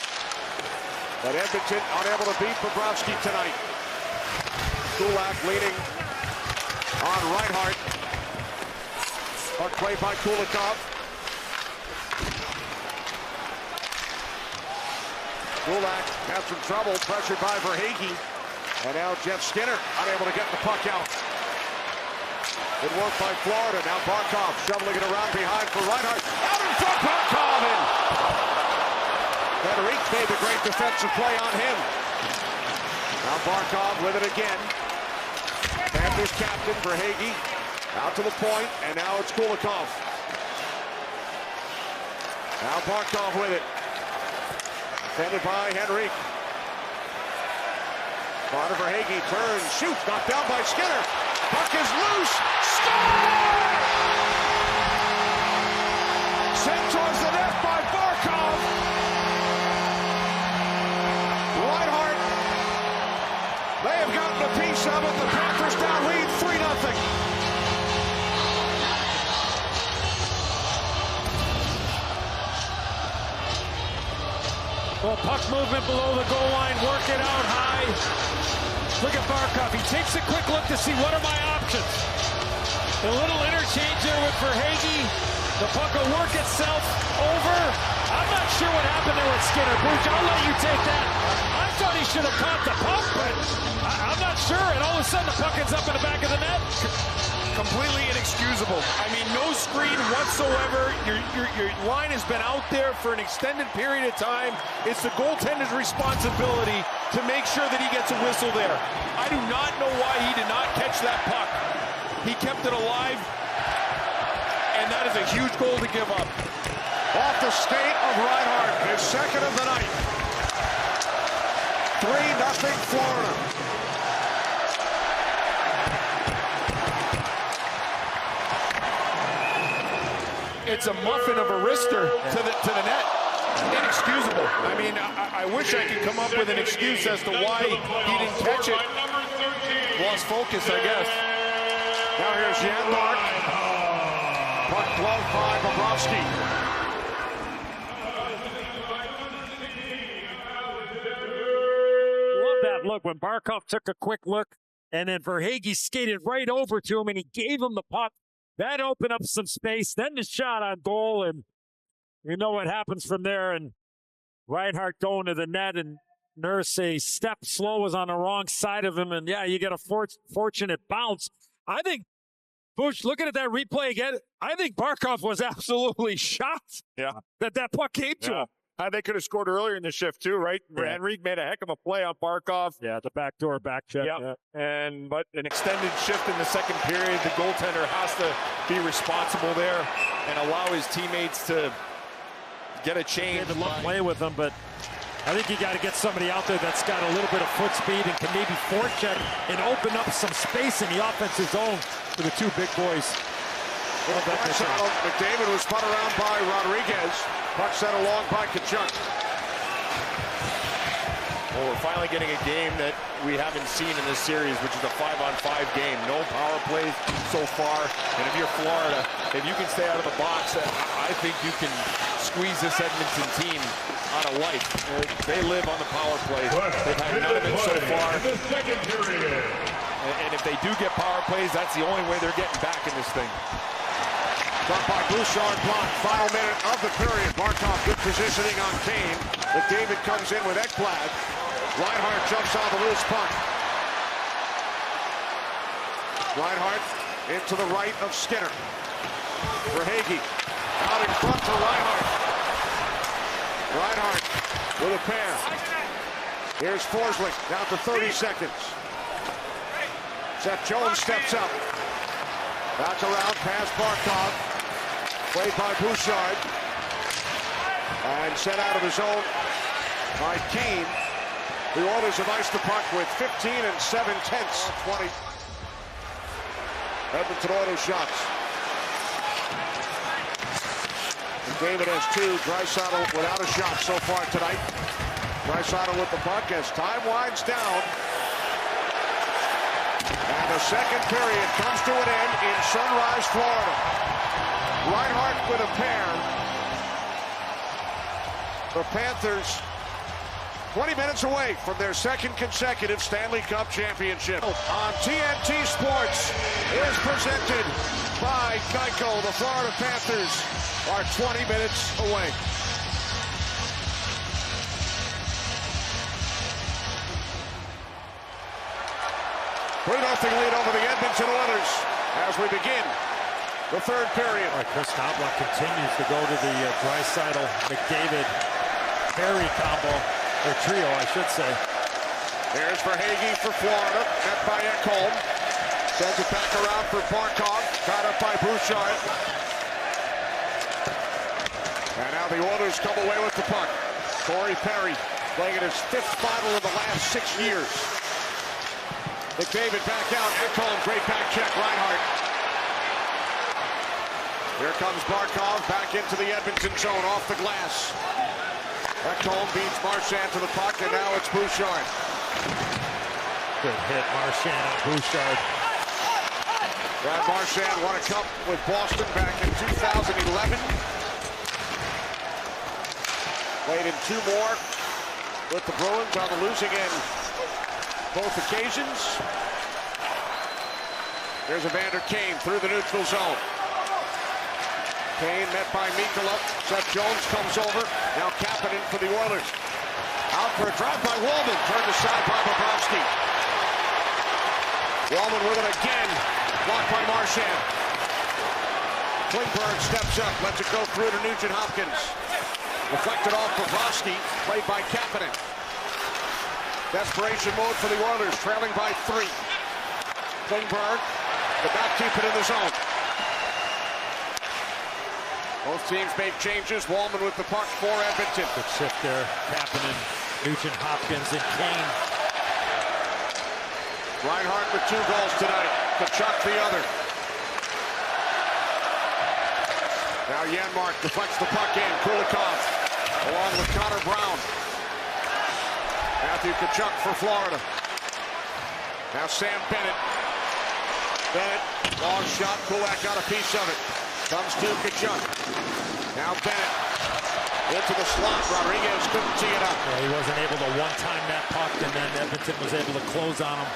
But Edmonton unable to beat Bobrovsky tonight. Kulak leaning on Reinhart. Puck play by Kulikov. Kulak had some trouble, pressured by Verhaeghe. And now Jeff Skinner unable to get the puck out. Good work by Florida. Now Barkov shoveling it around behind for Reinhart. Out in front, Barkov in. Henrique made the great defensive play on him. Now Barkov with it again. Panthers captain Verhaeghe out to the point, and now it's Kulikov. Now Barkov with it. Defended by Henrique. Connor Verhaeghe turns, shoots, knocked down by Skinner. Puck is loose. Score! Sent towards the net by Barkov. Reinhart may have gotten a piece of it. The Panthers down lead 3-0. Well, puck movement below the goal line, work it out high. Look at Barkov. He takes a quick look to see what are my options. A little interchange there with Verhaeghe. The puck will work itself over. I'm not sure what happened there with Skinner. Booch, I'll let you take that. I thought he should have caught the puck, but I'm not sure. And all of a sudden, the puck ends up in the back of the net. Completely inexcusable. I mean, no screen whatsoever. Your line has been out there for an extended period of time. It's the goaltender's responsibility to make sure that he gets a whistle there. I do not know why he did not catch that puck. He kept it alive, and that is a huge goal to give up. Off the skate of Reinhart, his second of the night. 3-0 Florida. It's a muffin of a wrister to the net. Inexcusable. I mean, I wish I could come up with an excuse as to why he didn't catch it. Lost focus, I guess. Now here's Janmark. Puck glove by Bobrovsky. Love that look when Barkov took a quick look and then Verhaeghe skated right over to him and he gave him the puck. That opened up some space. Then the shot on goal, and you know what happens from there. And Reinhart going to the net, and Nurse a step slow was on the wrong side of him. And yeah, you get a fortunate bounce. I think, Bush, looking at that replay again, I think Barkov was absolutely shocked that puck came to him. They could have scored earlier in the shift too, right? Yeah. Henrique made a heck of a play on Barkov. Yeah, the backdoor back check. Yep. Yeah. But an extended shift in the second period. The goaltender has to be responsible there and allow his teammates to get a change. They love play with them, but I think you got to get somebody out there that's got a little bit of foot speed and can maybe forecheck and open up some space in the offensive zone for the two big boys. McDavid was spun around by Rodriguez. Puck sent along by Tkachuk. Well, we're finally getting a game that we haven't seen in this series, which is a 5-on-5 game. No power plays so far. And if you're Florida, if you can stay out of the box, I think you can squeeze this Edmonton team out of life. They live on the power play. They've had none of it so far. And if they do get power plays, that's the only way they're getting back in this thing. Shot by Bouchard, blocked. Final minute of the period. Barkov, good positioning on Kane. McDavid comes in with Ekblad. Reinhart jumps on the loose puck. Reinhart into the right of Skinner. Verhaeghe out in front to Reinhart. Reinhart with a pair. Here's Forsling, down to 30 seconds. Seth Jones steps up. Back around, past Barkov. Played by Bouchard. And sent out of his zone by Kane. The Oilers have iced the puck with 15 7/10. 20. Edmonton Oilers shots. David has 2. Draisaitl without a shot so far tonight. Draisaitl with the puck as time winds down. And the second period comes to an end in Sunrise, Florida. Reinhart with a pair. The Panthers 20 minutes away from their second consecutive Stanley Cup championship. On TNT Sports is presented by Geico. The Florida Panthers are 20 minutes away. Nothing lead over the Edmonton Oilers as we begin the third period. Chris Knoblauch continues to go to the Draisaitl, McDavid, Perry combo, or trio, I should say. There's Verhaeghe for Florida, met by Ekholm. Sends it back around for Barkov, caught up by Bouchard. And now the Oilers come away with the puck. Corey Perry playing in his 5th final in the last 6 years. McDavid back out, Ekholm, great back check, Reinhart. Here comes Barkov back into the Edmonton zone, off the glass. Ekholm beats Marchand to the puck, and now it's Bouchard. Good hit, Marchand and Bouchard. Brad Marchand won a cup with Boston back in 2011. Played in 2 more with the Bruins on the losing end both occasions. There's Evander Kane through the neutral zone. Kane met by Mikula. Seth Jones comes over. Now Kapanen for the Oilers. Out for a drive by Walman. Turned aside by Bobrovsky. Walman with it again. Blocked by Marchand. Klingberg steps up. Lets it go through to Nugent Hopkins. Deflected off Bobrovsky. Played by Kapanen. Desperation mode for the Oilers, trailing by 3. Klingberg, but not keep it in the zone. Both teams make changes. Walman with the puck for Edmonton. Good shift there. Kapanen, Nugent Hopkins, and Kane. Reinhart with 2 goals tonight. Tkachuk the other. Now Janmark deflects the puck in. Kulikov along with Connor Brown. Matthew Tkachuk for Florida. Now Sam Bennett. Bennett, long shot. Kulak got a piece of it. Comes to Tkachuk. Now Bennett into the slot. Rodriguez couldn't tee it up. Yeah, he wasn't able to one-time that puck, and then Edmonton was able to close on him.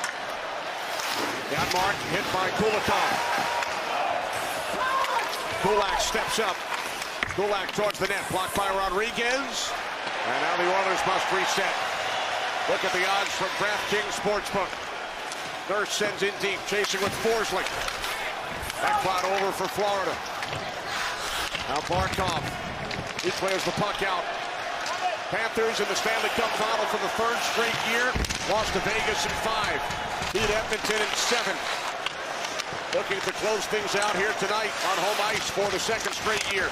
Janmark hit by Kulikov. Kulak steps up. Kulak towards the net. Blocked by Rodriguez. And now the Oilers must reset. Look at the odds from DraftKings Sportsbook. Nurse sends in deep, chasing with Forsling. Ekblad over for Florida. Now Barkov. He clears the puck out. Panthers in the Stanley Cup final for the 3rd straight year. Lost to Vegas in 5. Beat Edmonton in 7. Looking to close things out here tonight on home ice for the 2nd straight year.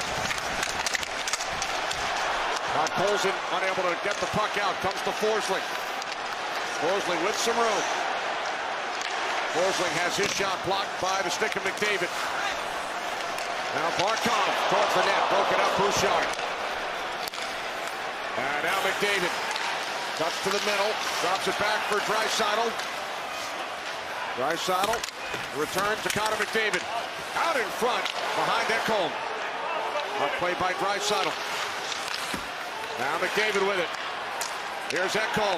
Colson unable to get the puck out. Comes to Forsling. Forsling with some room. Forsling has his shot blocked by the stick of McDavid. Now Barkov towards the net. Broken up Bouchard. And now McDavid. Cuts to the middle. Drops it back for Draisaitl. Draisaitl. Return to Connor McDavid. Out in front. Behind Ekholm. Puck played by Draisaitl. Now McDavid with it. Here's Ekholm.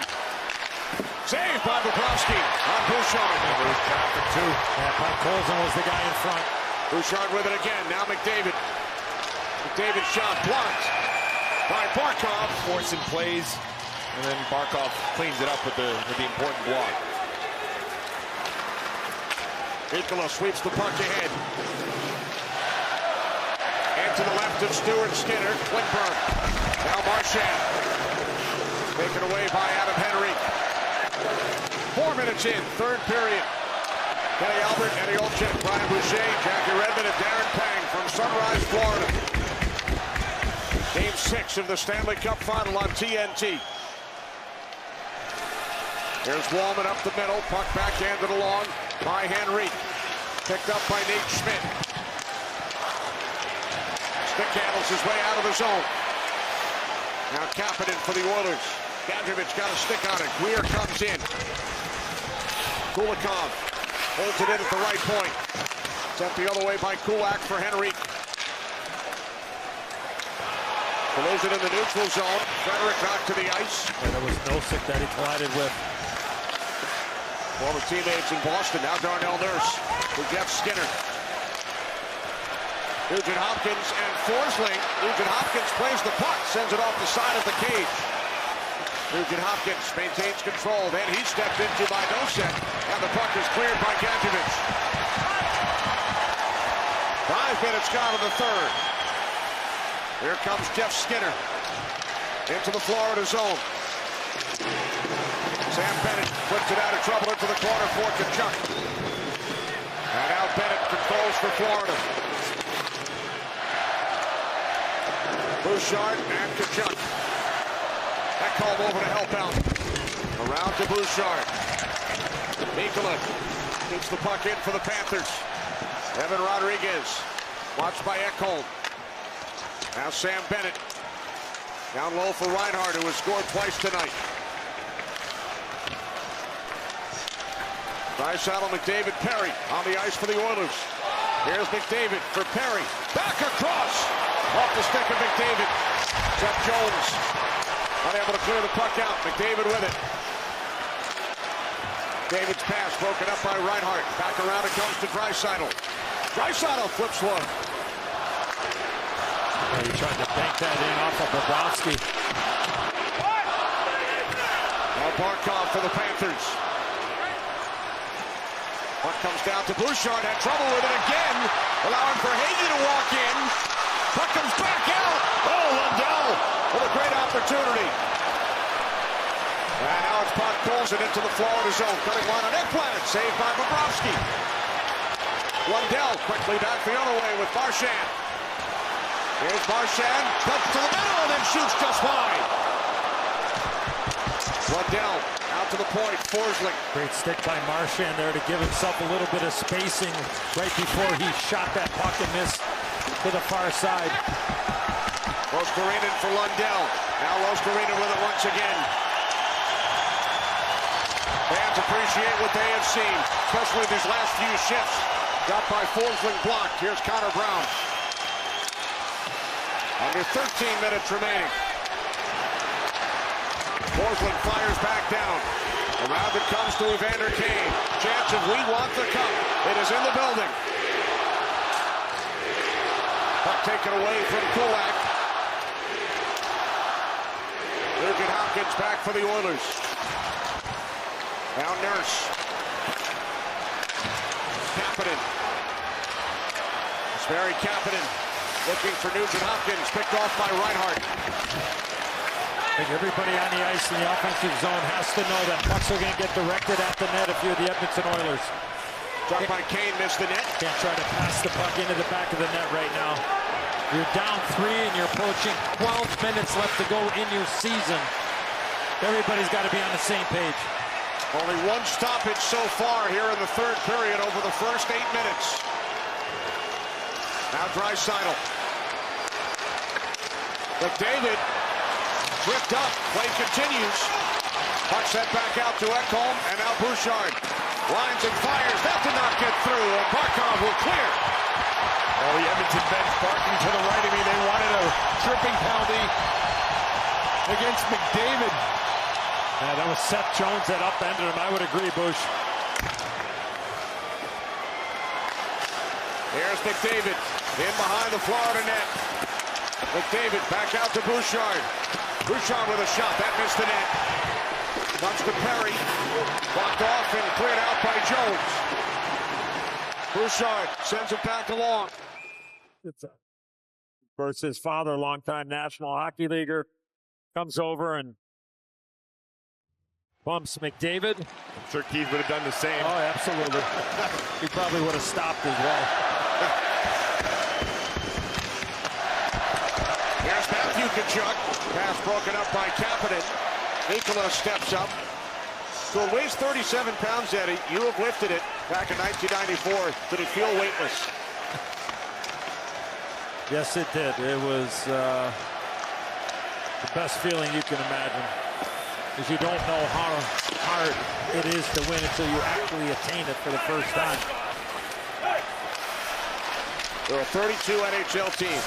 Saved by Bobrovsky on Bouchard. There's traffic too. Yeah, Colson was the guy in front. Bouchard with it again. Now McDavid. McDavid shot blocked by Barkov. Forcing plays, and then Barkov cleans it up with the important block. Mikula sweeps the puck ahead. And to the left of Stewart Skinner. Klingberg. Now Marchand. Taken away by Adam Henrique. 4 minutes in, third period. Kenny Albert, Eddie Olczyk, Brian Boucher, Jackie Redmond, and Darren Pang from Sunrise, Florida. Game 6 of the Stanley Cup final on TNT. Here's Wallman up the middle, puck backhanded along by Henrique. Picked up by Nate Schmidt. Stick handles his way out of the zone. Now Kapanen for the Oilers. Gadjevich got a stick on it. Weir comes in. Kulikov holds it in at the right point. Sent the other way by Kulak for Henrique. Blows it in the neutral zone. Frederick knocked to the ice. And there was Nosek that he collided with. Former teammates in Boston. Now Darnell Nurse to Jeff Skinner. Nugent Hopkins and Forsling. Nugent Hopkins plays the puck. Sends it off the side of the cage. Nugent Hopkins maintains control. Then he's stepped into by Nosek. And the puck is cleared by Gadjevich. 5 minutes gone in the third. Here comes Jeff Skinner into the Florida zone. Sam Bennett puts it out of trouble into the corner for Tkachuk. And now Bennett controls for Florida. Bouchard and Tkachuk. That called over to help out. Around to Bouchard. Mikula keeps the puck in for the Panthers. Evan Rodriguez watched by Ekholm. Now Sam Bennett down low for Reinhart, who has scored twice tonight. Draisaitl, McDavid, Perry on the ice for the Oilers. Here's McDavid for Perry. Back across. Off the stick of McDavid. Seth Jones unable to clear the puck out. McDavid with it. David's pass broken up by Reinhart. Back around it comes to Draisaitl. Draisaitl flips one. He tried to bank that in off of Bobrovsky. Now Barkov for the Panthers. Puck comes down to Bouchard. Had trouble with it again. Allowing for Hagee to walk in. Puck comes back out. Oh, Lundell with a great opportunity. And now it's Puck pulls it into the Florida zone. Cutting line on Ekblad. Saved by Bobrovsky. Lundell quickly back the other way with Marchand. Here's Marchand, cuts to the middle and then shoots just wide. Lundell out to the point, Forsling. Great stick by Marchand there to give himself a little bit of spacing right before he shot that puck and missed to the far side. Roskarinen for Lundell. Now Roskarinen with it once again. Fans appreciate what they have seen, especially these last few shifts. Got by Forsling, blocked. Here's Connor Brown. Under 13 minutes remaining. Forsling fires back down. Around it comes to Evander Kane. Chance of we want the cup. It is in the building. Puck taken away from Kulak. Nugent Hopkins back for the Oilers. Now Nurse. Kapanen. It's Barry Kapanen. Looking for Nugent Hopkins, picked off by Reinhart. I think everybody on the ice in the offensive zone has to know that pucks are going to get directed at the net if you're the Edmonton Oilers. Dropped by Kane, missed the net. Can't try to pass the puck into the back of the net right now. You're down 3 and you're approaching 12 minutes left to go in your season. Everybody's got to be on the same page. Only one stoppage so far here in the third period over the first 8 minutes. Now Draisaitl. McDavid tripped up. Play continues. Puck sent back out to Ekholm, and now Bouchard lines and fires. That did not get through, and Barkov will clear. Oh, the Edmonton bench barking to the right of me. They wanted a tripping penalty against McDavid. Yeah, that was Seth Jones that upended him. I would agree, Bush. Here's McDavid in behind the Florida net. McDavid back out to Bouchard. Bouchard with a shot. That missed the net. Comes to Perry. Blocked off and cleared out by Jones. Bouchard sends it back along. Of course, his father, longtime National Hockey Leaguer, comes over and Bumps McDavid. I'm sure Keith would have done the same. Oh, absolutely. He probably would have stopped as well. Here's Matthew Tkachuk. Pass broken up by Kapanen. Nikola steps up. So it weighs 37 pounds, Eddie. You have lifted it back in 1994. Did it feel weightless? Yes, it did. It was the best feeling you can imagine. Because you don't know how hard it is to win until you actually attain it for the first time. There are 32 NHL teams.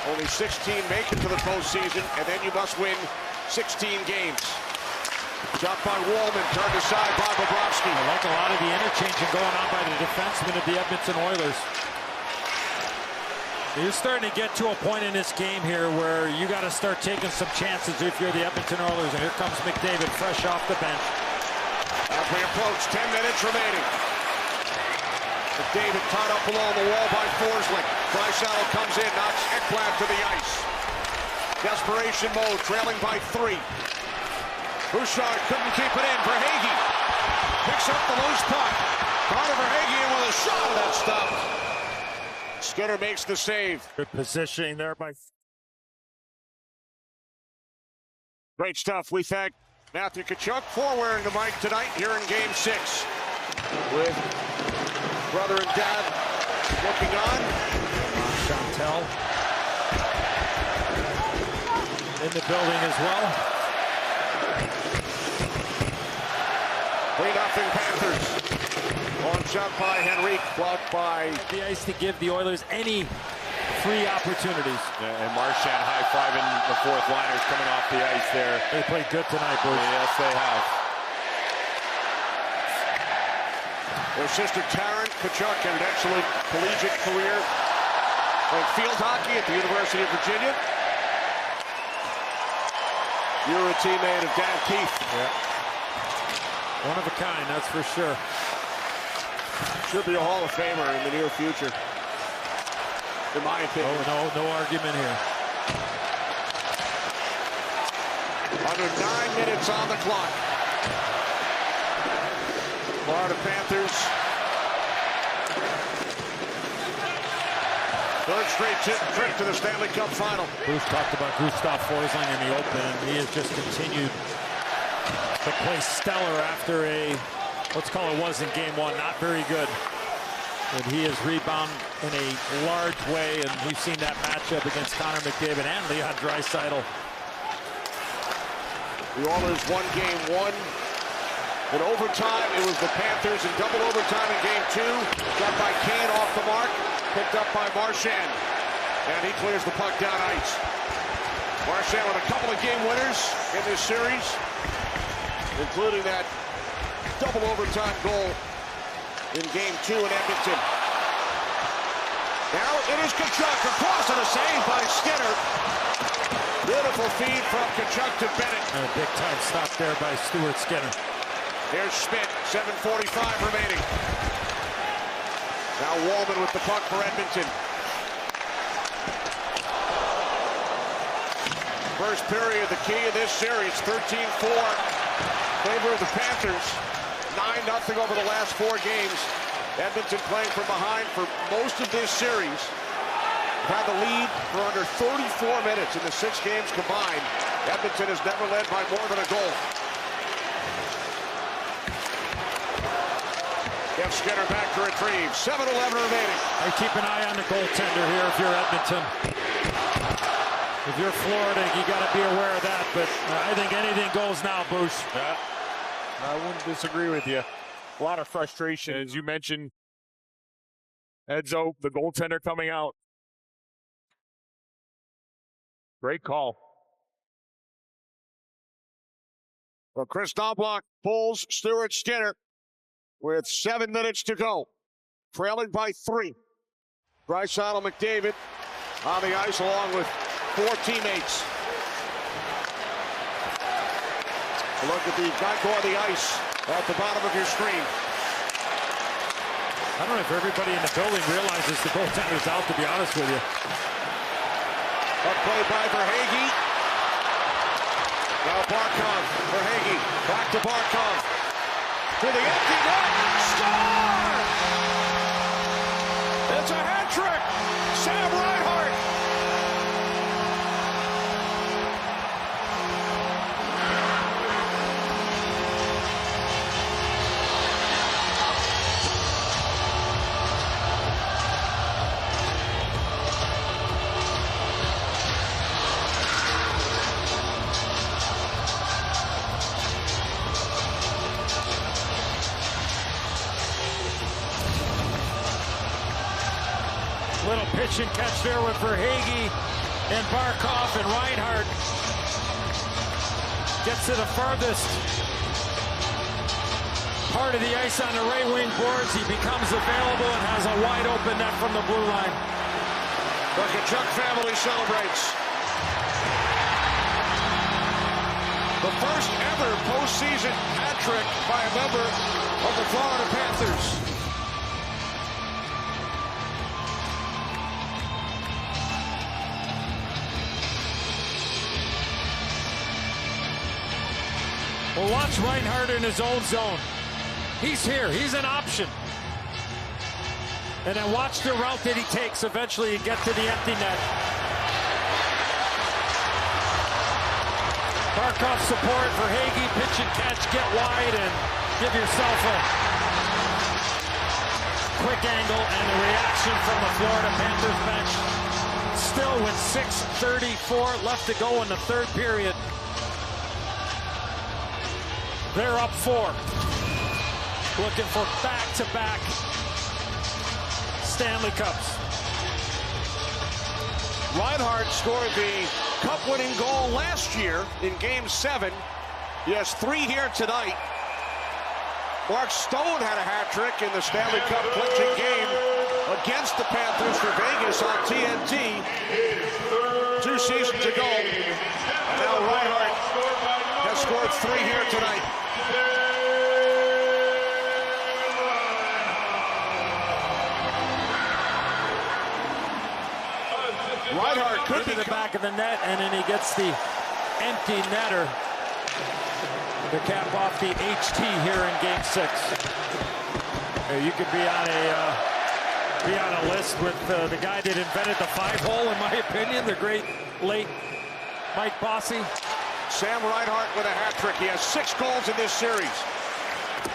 Only 16 make it to the postseason, and then you must win 16 games. Shot by Wallman, turned aside by Bobrovsky. I like a lot of the interchanging going on by the defensemen of the Edmonton Oilers. You're starting to get to a point in this game here where you got to start taking some chances if you're the Edmonton Oilers. And here comes McDavid, fresh off the bench. As we approach, 10 minutes remaining. McDavid tied up along the wall by Forsling. Draisaitl comes in, knocks Ekblad to the ice. Desperation mode, trailing by 3. Bouchard couldn't keep it in. Verhaeghe picks up the loose puck. Connor Verhaeghe in with a shot, and that's stopped. Skinner makes the save. Good positioning there by... Great stuff. We thank Matthew Tkachuk for wearing the mic tonight here in Game 6. With brother and dad looking on. Chantel in the building as well. 3-0 Panthers. On shot by Henrique, blocked by the ice to give the Oilers any free opportunities. And Marchand high-fiving the fourth liners coming off the ice there. They played good tonight, Bruce. Yes, they have. Their sister Taryn Tkachuk had an excellent collegiate career. Played field hockey at the University of Virginia. You're a teammate of Dan Keith. Yeah. One of a kind, that's for sure. Should be a Hall of Famer in the near future, in my opinion. Oh, no argument here. Under 9 minutes on the clock. Florida Panthers. Third straight trip to the Stanley Cup final. Bruce talked about Gustav Forsling in the open, and he has just continued to play stellar after a, let's call it, was in game 1, not very good. And he has rebounded in a large way, and we've seen that matchup against Connor McDavid and Leon Draisaitl. The Oilers won game 1. In overtime, it was the Panthers in double overtime in game 2. Got by Kane off the mark, picked up by Marchand. And he clears the puck down ice. Marchand with a couple of game winners in this series, including that double overtime goal in game 2 in Edmonton. Now it is Tkachuk across and a save by Skinner. Beautiful feed from Tkachuk to Bennett. And a big time stop there by Stuart Skinner. Here's Schmidt, 7:45 remaining. Now Wallman with the puck for Edmonton. First period, the key of this series, 13-4. Favor of the Panthers, 9-0 over the last 4 games. Edmonton playing from behind for most of this series. Had the lead for under 34 minutes in the 6 games combined. Edmonton has never led by more than a goal. Jeff Skinner back to retrieve. 7:11 remaining. I keep an eye on the goaltender here if you're Edmonton. If you're Florida, you got to be aware of that, but I think anything goes now, Bruce. Yeah, I wouldn't disagree with you. A lot of frustration, as you mentioned. Edzo, the goaltender coming out. Great call. Well, Chris Knobloch pulls Stuart Skinner with 7 minutes to go. Trailing by 3. Draisaitl, McDavid on the ice along with 4 teammates. Look at the Geico on the ice at the bottom of your screen. I don't know if everybody in the building realizes the goaltender's out, to be honest with you. Up play by Verhaeghe. Now Barkov for Hagee. Back to Barkov. To the empty net. Score! It's a hat trick. Sam Reinhart. Little pitch and catch there with Verhaeghe and Barkov, and Reinhart gets to the farthest part of the ice on the right wing boards. He becomes available and has a wide open net from the blue line. The Tkachuk family celebrates. The first ever postseason hat trick by a member of the Florida Panthers. Well, watch Reinhart in his own zone. He's here. He's an option. And then watch the route that he takes eventually to get to the empty net. Barkov support for Hagee. Pitch and catch. Get wide and give yourself a quick angle. And the reaction from the Florida Panthers bench. Still with 6:34 left to go in the third period. They're up 4. Looking for back-to-back Stanley Cups. Reinhart scored the Cup-winning goal last year in Game 7. He has 3 here tonight. Mark Stone had a hat trick in the Stanley Cup clinching game against the Panthers for Vegas on TNT 2 seasons ago. And now Reinhart has scored 3 here tonight. Reinhart could be the back of the net, and then he gets the empty netter to cap off the HT here in Game 6. You could be on a list with the guy that invented the 5-hole, in my opinion, the great late Mike Bossy. Sam Reinhart with a hat trick. He has 6 goals in this series.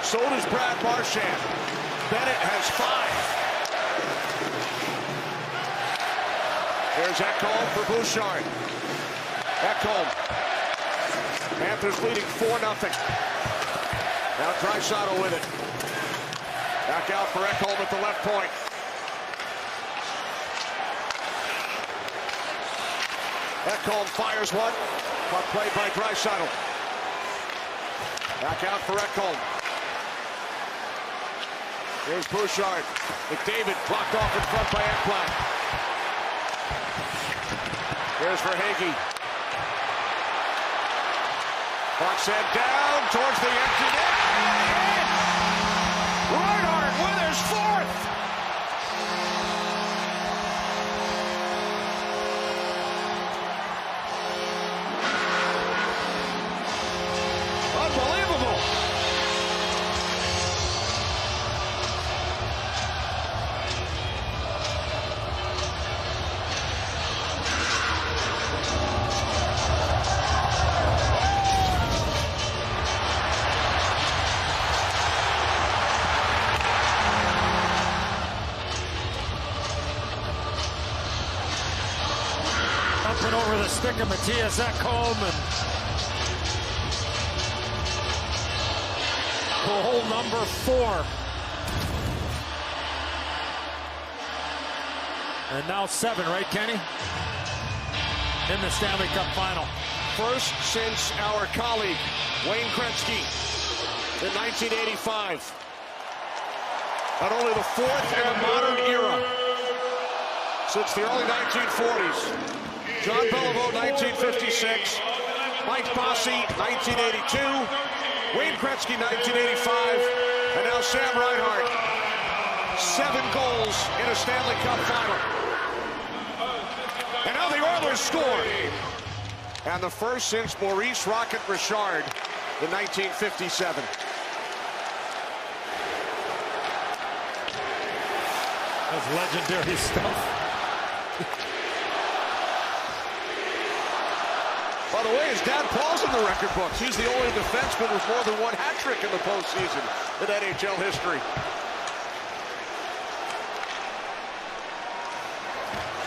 So does Brad Marchand. Bennett has 5. There's Ekholm for Bouchard. Ekholm. Panthers leading 4-0. Now Draisaitl with it. Back out for Ekholm at the left point. Ekholm fires one. Puck played by Draisaitl. Back out for Ekholm. Here's Bouchard. McDavid blocked off in front by Ekblad. Here's Verhaeghe. Puck sent down towards the empty net. Reinhart with his 4th. Unbelievable. Up and over the stick of Mattias Ekholm, and goal number 4. And now 7, right, Kenny? In the Stanley Cup final. First since our colleague, Wayne Gretzky, in 1985. Not only the 4th in a modern era since the early 1940s. John Beliveau, 1956. Mike Bossy, 1982. Wayne Gretzky, 1985. And now Sam Reinhart. 7 goals in a Stanley Cup final. And now the Oilers score. and the first since Maurice Rocket Richard in 1957. That's legendary stuff. By the way, his dad Paul's in the record books. He's the only defenseman with more than one hat trick in the postseason in NHL history.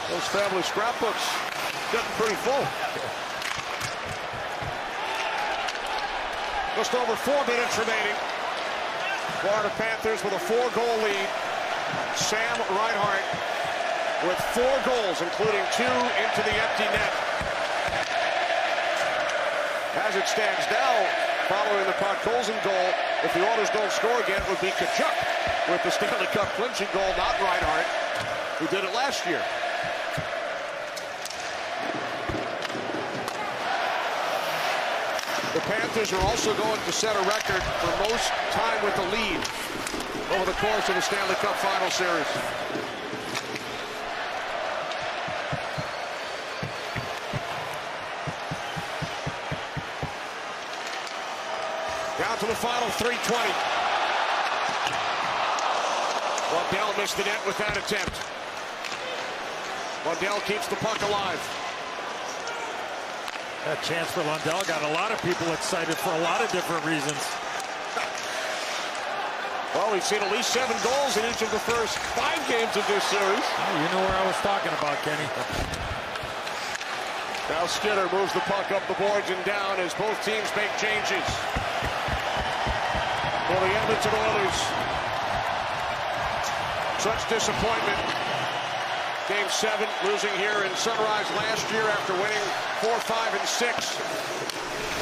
Those family scrapbooks getting pretty full. Just over 4 minutes remaining. Florida Panthers with a 4-goal lead. Sam Reinhart with 4 goals, including 2 into the empty net. As it stands now, following the Podkolzin goal, if the Oilers don't score again, it would be Tkachuk with the Stanley Cup clinching goal, not Reinhart, who did it last year. The Panthers are also going to set a record for most time with the lead over the course of the Stanley Cup Final Series. Down to the final 3:20. Lundell missed the net with that attempt. Lundell keeps the puck alive. That chance for Lundell got a lot of people excited for a lot of different reasons. Well, we've seen at least 7 goals in each of the first 5 games of this series. Oh, you know where I was talking about, Kenny. Now Skinner moves the puck up the boards and down as both teams make changes. For the Edmonton Oilers, such disappointment. Game 7, losing here in Sunrise last year after winning 4, 5, and 6.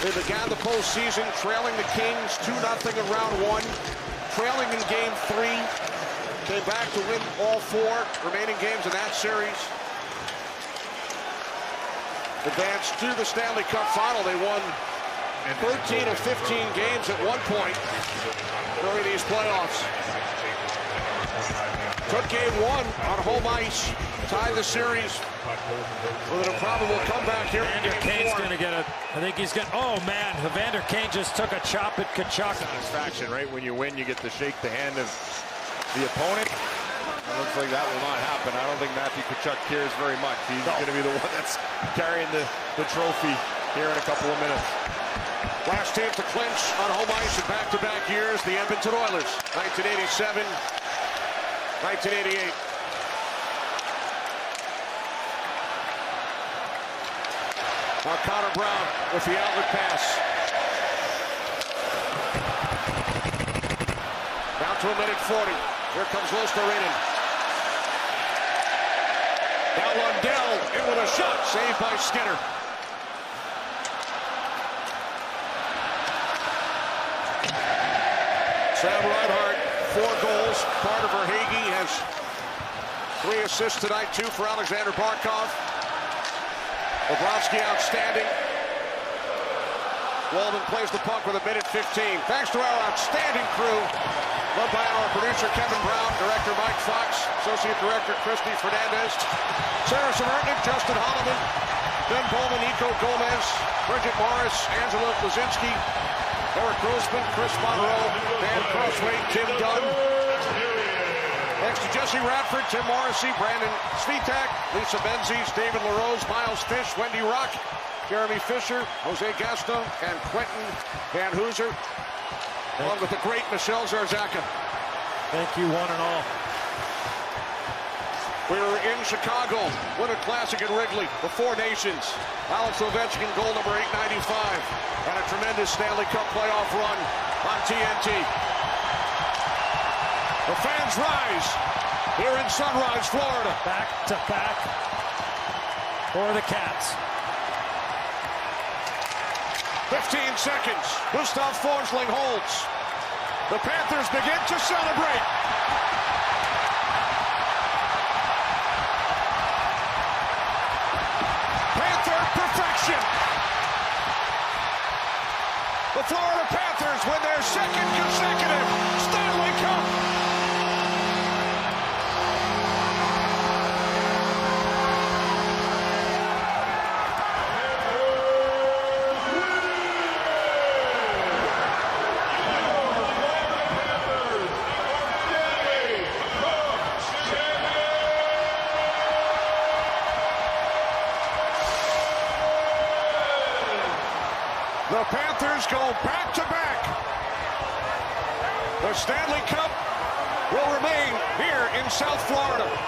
They began the postseason trailing the Kings 2-0 in round 1, trailing in game 3. Came back to win all 4 remaining games in that series. Advanced to the Stanley Cup final. They won 13 of 15 games at one point during these playoffs. Took game 1 on home ice, tied the series with an improbable comeback here. Evander Kane's going to get a, I think he's going to, oh man, Evander Kane just took a chop at Tkachuk. Satisfaction, right? When you win, you get to shake the hand of the opponent. It looks like that will not happen. I don't think Matthew Tkachuk cares very much. He's going to be the one that's carrying the trophy here in a couple of minutes. Last team to clinch on home ice in back-to-back years, the Edmonton Oilers, 1987, 1988. Now Connor Brown with the outlet pass. Down to a minute 40. Here comes Luostarinen. Now Lundell in with a shot, saved by Skinner. Sam Reinhart, 4 goals. Carter Verhaeghe has 3 assists tonight, 2 for Alexander Barkov. Bobrovsky outstanding. Walden plays the puck with a minute 15. Thanks to our outstanding crew, led by our producer Kevin Brown, director Mike Fox, associate director Christy Fernandez, Sarah Samertnik, Justin Holloman, Ben Bowman, Nico Gomez, Bridget Morris, Angela Blazinski, Eric Grossman, Chris Monroe, Dan Crossway, Tim Dunn. Thanks to Jesse Radford, Tim Morrissey, Brandon Svitak, Lisa Menzies, David LaRose, Miles Fish, Wendy Rock, Jeremy Fisher, Jose Gaston, and Quentin Van Hooser, along with the great Michelle Zarzaka. Thank you, one and all. We were in Chicago, Winter Classic at Wrigley, the 4 Nations. Alex Ovechkin, goal number 895, and a tremendous Stanley Cup playoff run on TNT. The fans rise here in Sunrise, Florida. Back to back for the Cats. 15 seconds. Gustav Forsling holds. The Panthers begin to celebrate. Panther perfection. The Florida Panthers win their 2nd consecutive Stanley Cup. The Panthers go back-to-back. The Stanley Cup will remain here in South Florida.